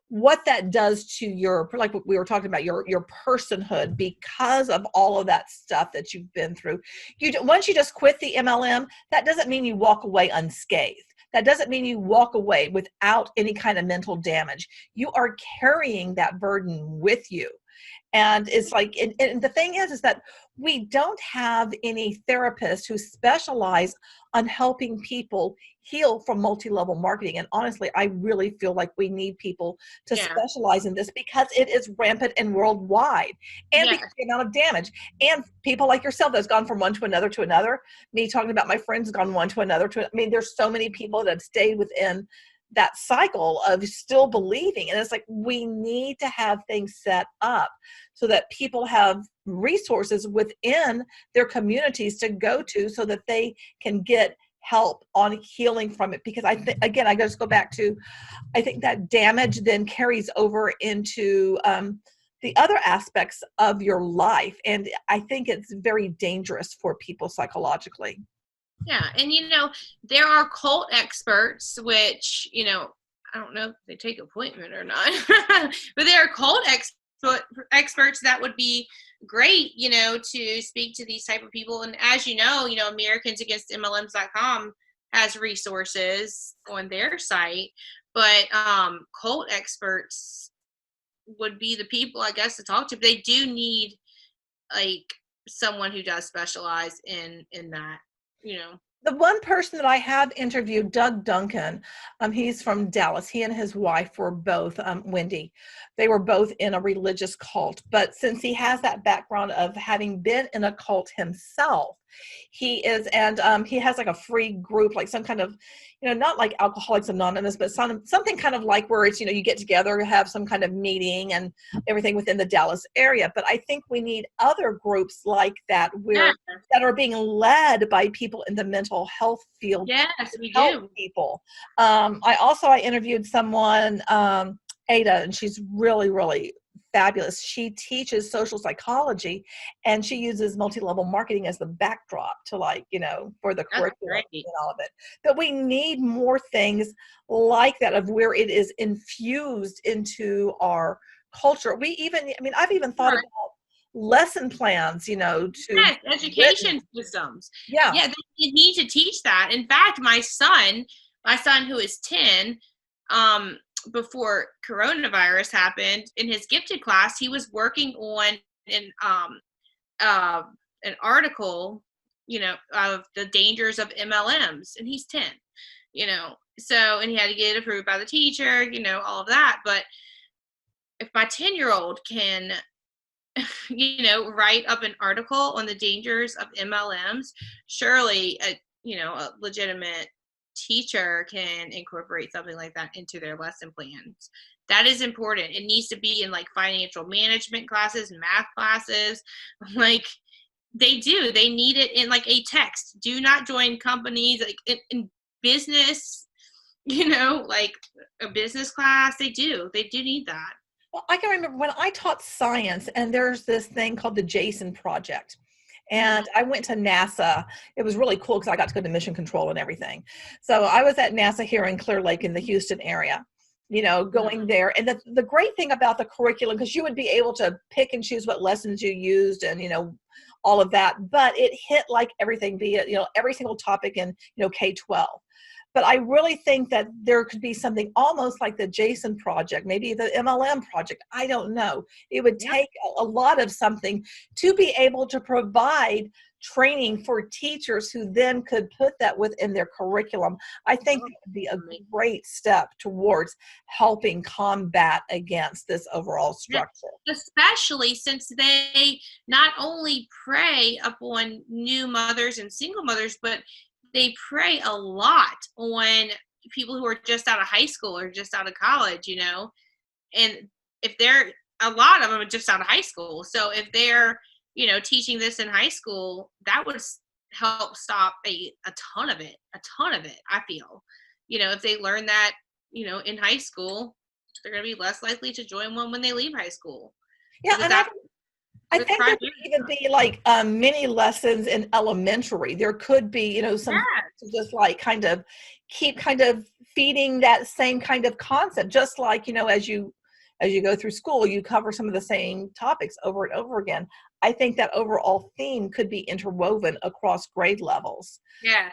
what that does to your, like what we were talking about, your personhood, because of all of that stuff that you've been through. Once you just quit the MLM, that doesn't mean you walk away unscathed. That doesn't mean you walk away without any kind of mental damage. You are carrying that burden with you. And it's like, and the thing is that we don't have any therapists who specialize on helping people heal from multi-level marketing. And honestly, I really feel like we need people to specialize in this, because it is rampant and worldwide, and because of the amount of damage. And people like yourself that's gone from one to another, me talking about my friends gone one to another. I mean, there's so many people that have stayed within that cycle of still believing. And it's like, we need to have things set up so that people have resources within their communities to go to, so that they can get help on healing from it. Because I think, again, I just go back to, I think that damage then carries over into the other aspects of your life. And I think it's very dangerous for people psychologically. Yeah, and there are cult experts, which, I don't know if they take appointment or not, but there are cult experts that would be great, to speak to these type of people. And as Americans Against MLMs.com has resources on their site, but cult experts would be the people, I guess, to talk to. But they do need, like, someone who does specialize in that. The one person that I have interviewed, Doug Duncan, he's from Dallas. He and his wife were both, Wendy, they were both in a religious cult. But since he has that background of having been in a cult himself, he is, and he has like a free group, like some kind of, not like Alcoholics Anonymous, but something kind of like where it's, you get together, have some kind of meeting and everything within the Dallas area. But I think we need other groups like that, that are being led by people in the mental health field. Yes, we do. People. I interviewed someone, Ada, and she's really, really fabulous. She teaches social psychology, and she uses multi-level marketing as the backdrop to, like, for the curriculum and all of it. But we need more things like that, of where it is infused into our culture. I've even thought about lesson plans, to education systems. Yeah, you need to teach that. In fact, my son My son, who is 10, before coronavirus happened, in his gifted class, he was working on an article, of the dangers of MLMs, and he's 10, so, and he had to get it approved by the teacher, all of that. But if my 10-year-old can, write up an article on the dangers of MLMs, surely a legitimate teacher can incorporate something like that into their lesson plans. That is important. It needs to be in like financial management classes, math classes. Like they need it in like a text. Do not join companies like in business, like a business class. They do need that. Well, I can remember when I taught science, and there's this thing called the Jason Project. And I went to NASA. It was really cool because I got to go to mission control and everything. So I was at NASA here in Clear Lake in the Houston area, going there. And the great thing about the curriculum, because you would be able to pick and choose what lessons you used and, all of that, but it hit like everything, be it, every single topic in, K-12. But I really think that there could be something almost like the Jason Project, maybe the MLM Project. I don't know. It would take a lot of something to be able to provide training for teachers who then could put that within their curriculum. I think that would be a great step towards helping combat against this overall structure. Especially since they not only prey upon new mothers and single mothers, but they prey a lot on people who are just out of high school or just out of college, and if a lot of them are just out of high school. So if they're, teaching this in high school, that would help stop a ton of it, I feel, if they learn that, in high school, they're going to be less likely to join one when they leave high school. Yeah. And I think there could even be like mini lessons in elementary. There could be, some to just like kind of keep kind of feeding that same kind of concept, just like, as you go through school, you cover some of the same topics over and over again. I think that overall theme could be interwoven across grade levels. Yes.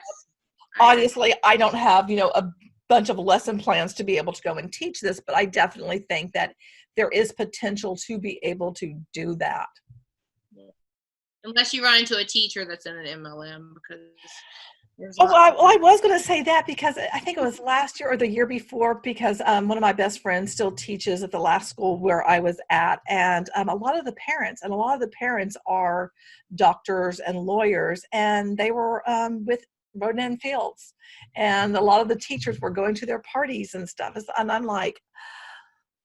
Obviously, I don't have, a bunch of lesson plans to be able to go and teach this, but I definitely think that there is potential to be able to do that. Unless you run into a teacher that's in an MLM, because I was going to say that because I think it was last year or the year before, because one of my best friends still teaches at the last school where I was at, and a lot of the parents are doctors and lawyers, and they were with Rodan Fields, and a lot of the teachers were going to their parties and stuff, and I'm like,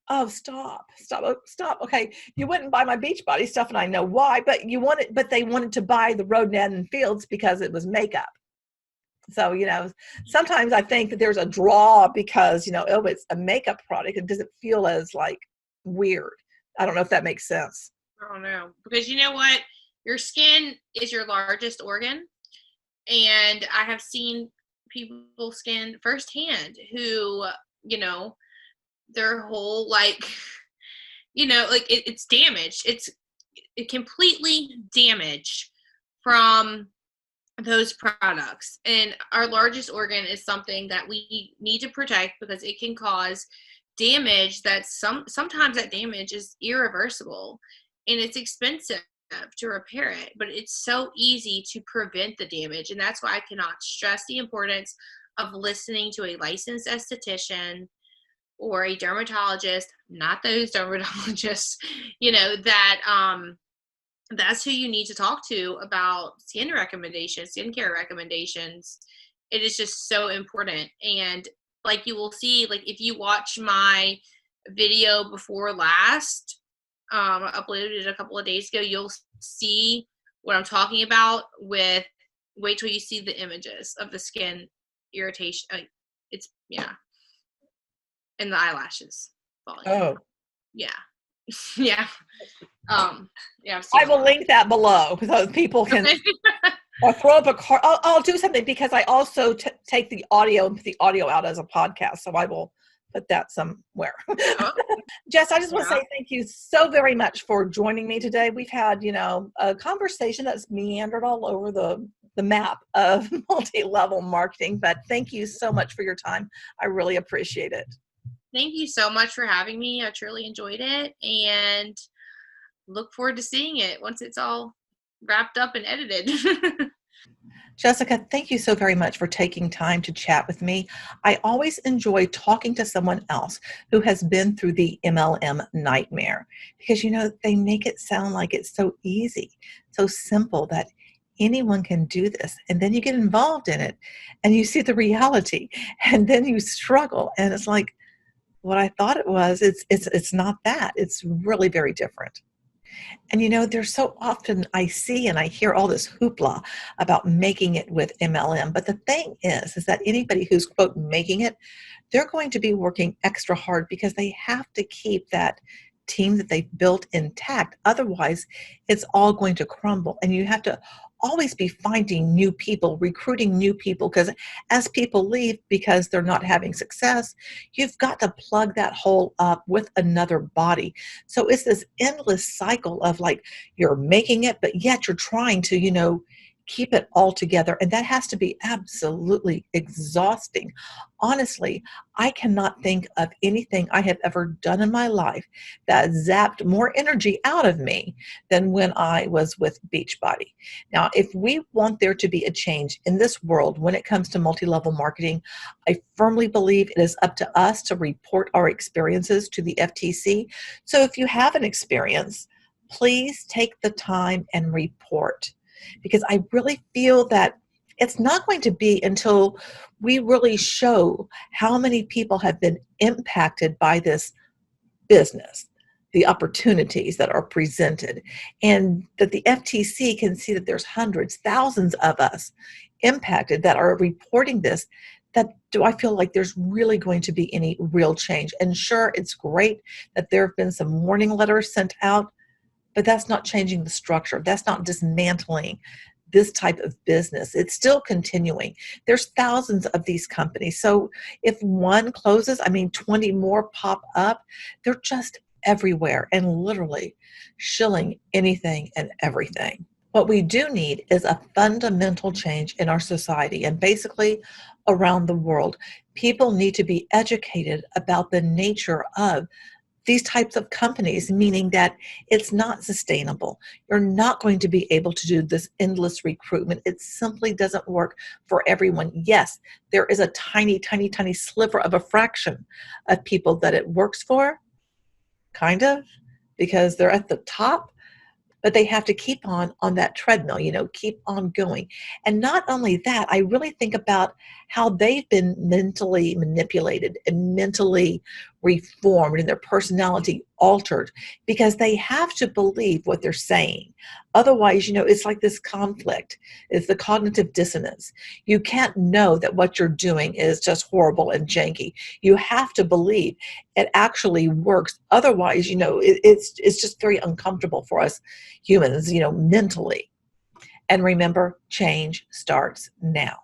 oh, stop. Okay, you wouldn't buy my Beachbody stuff, and I know why, but they wanted to buy the Rodan Fields because it was makeup. So, sometimes I think that there's a draw because, it's a makeup product. It doesn't feel as like weird. I don't know if that makes sense. I don't know. Because you know what? Your skin is your largest organ. And I have seen people's skin firsthand who, their whole it's damaged. It's completely damaged from those products. And our largest organ is something that we need to protect because it can cause damage that sometimes that damage is irreversible and it's expensive to repair it, but it's so easy to prevent the damage. And that's why I cannot stress the importance of listening to a licensed esthetician or a dermatologist, not those dermatologists, that's who you need to talk to about skincare recommendations. It is just so important. And like you will see, like if you watch my video before last, uploaded it a couple of days ago, you'll see what I'm talking about wait till you see the images of the skin irritation. And the eyelashes falling. Oh. Yeah. Yeah. I will link that below so people can or throw up a card. I'll do something because I also take the audio and put the audio out as a podcast. So I will put that somewhere. Jess, I just want to say thank you so very much for joining me today. We've had, a conversation that's meandered all over the the map of multi-level marketing. But thank you so much for your time. I really appreciate it. Thank you so much for having me. I truly enjoyed it and look forward to seeing it once it's all wrapped up and edited. Jessica, thank you so very much for taking time to chat with me. I always enjoy talking to someone else who has been through the MLM nightmare because, they make it sound like it's so easy, so simple that anyone can do this. And then you get involved in it and you see the reality and then you struggle. And it's like, what I thought it was, it's not that. It's really very different. And there's so often I see and I hear all this hoopla about making it with MLM. But the thing is that anybody who's, quote, making it, they're going to be working extra hard because they have to keep that team that they've built intact. Otherwise, it's all going to crumble. And you have to always be finding new people, recruiting new people, because as people leave because they're not having success, you've got to plug that hole up with another body. So it's this endless cycle of like you're making it, but yet you're trying to, keep it all together. And that has to be absolutely exhausting. Honestly, I cannot think of anything I have ever done in my life that zapped more energy out of me than when I was with Beachbody. Now, if we want there to be a change in this world when it comes to multi-level marketing, I firmly believe it is up to us to report our experiences to the FTC. So if you have an experience, please take the time and report. Because I really feel that it's not going to be until we really show how many people have been impacted by this business, the opportunities that are presented, and that the FTC can see that there's hundreds, thousands of us impacted that are reporting this, that do I feel like there's really going to be any real change. And sure, it's great that there have been some warning letters sent out, but that's not changing the structure. That's not dismantling this type of business. It's still continuing. There's thousands of these companies. So if one closes, 20 more pop up. They're just everywhere and literally shilling anything and everything. What we do need is a fundamental change in our society and basically around the world. People need to be educated about the nature of these types of companies, meaning that it's not sustainable. You're not going to be able to do this endless recruitment. It simply doesn't work for everyone. Yes, there is a tiny, tiny, tiny sliver of a fraction of people that it works for, kind of, because they're at the top, but they have to keep on that treadmill, keep on going. And not only that, I really think about how they've been mentally manipulated and mentally reformed and their personality altered because they have to believe what they're saying. Otherwise, it's like this conflict. It's the cognitive dissonance. You can't know that what you're doing is just horrible and janky. You have to believe it actually works. Otherwise, it's just very uncomfortable for us humans, mentally. And remember, change starts now.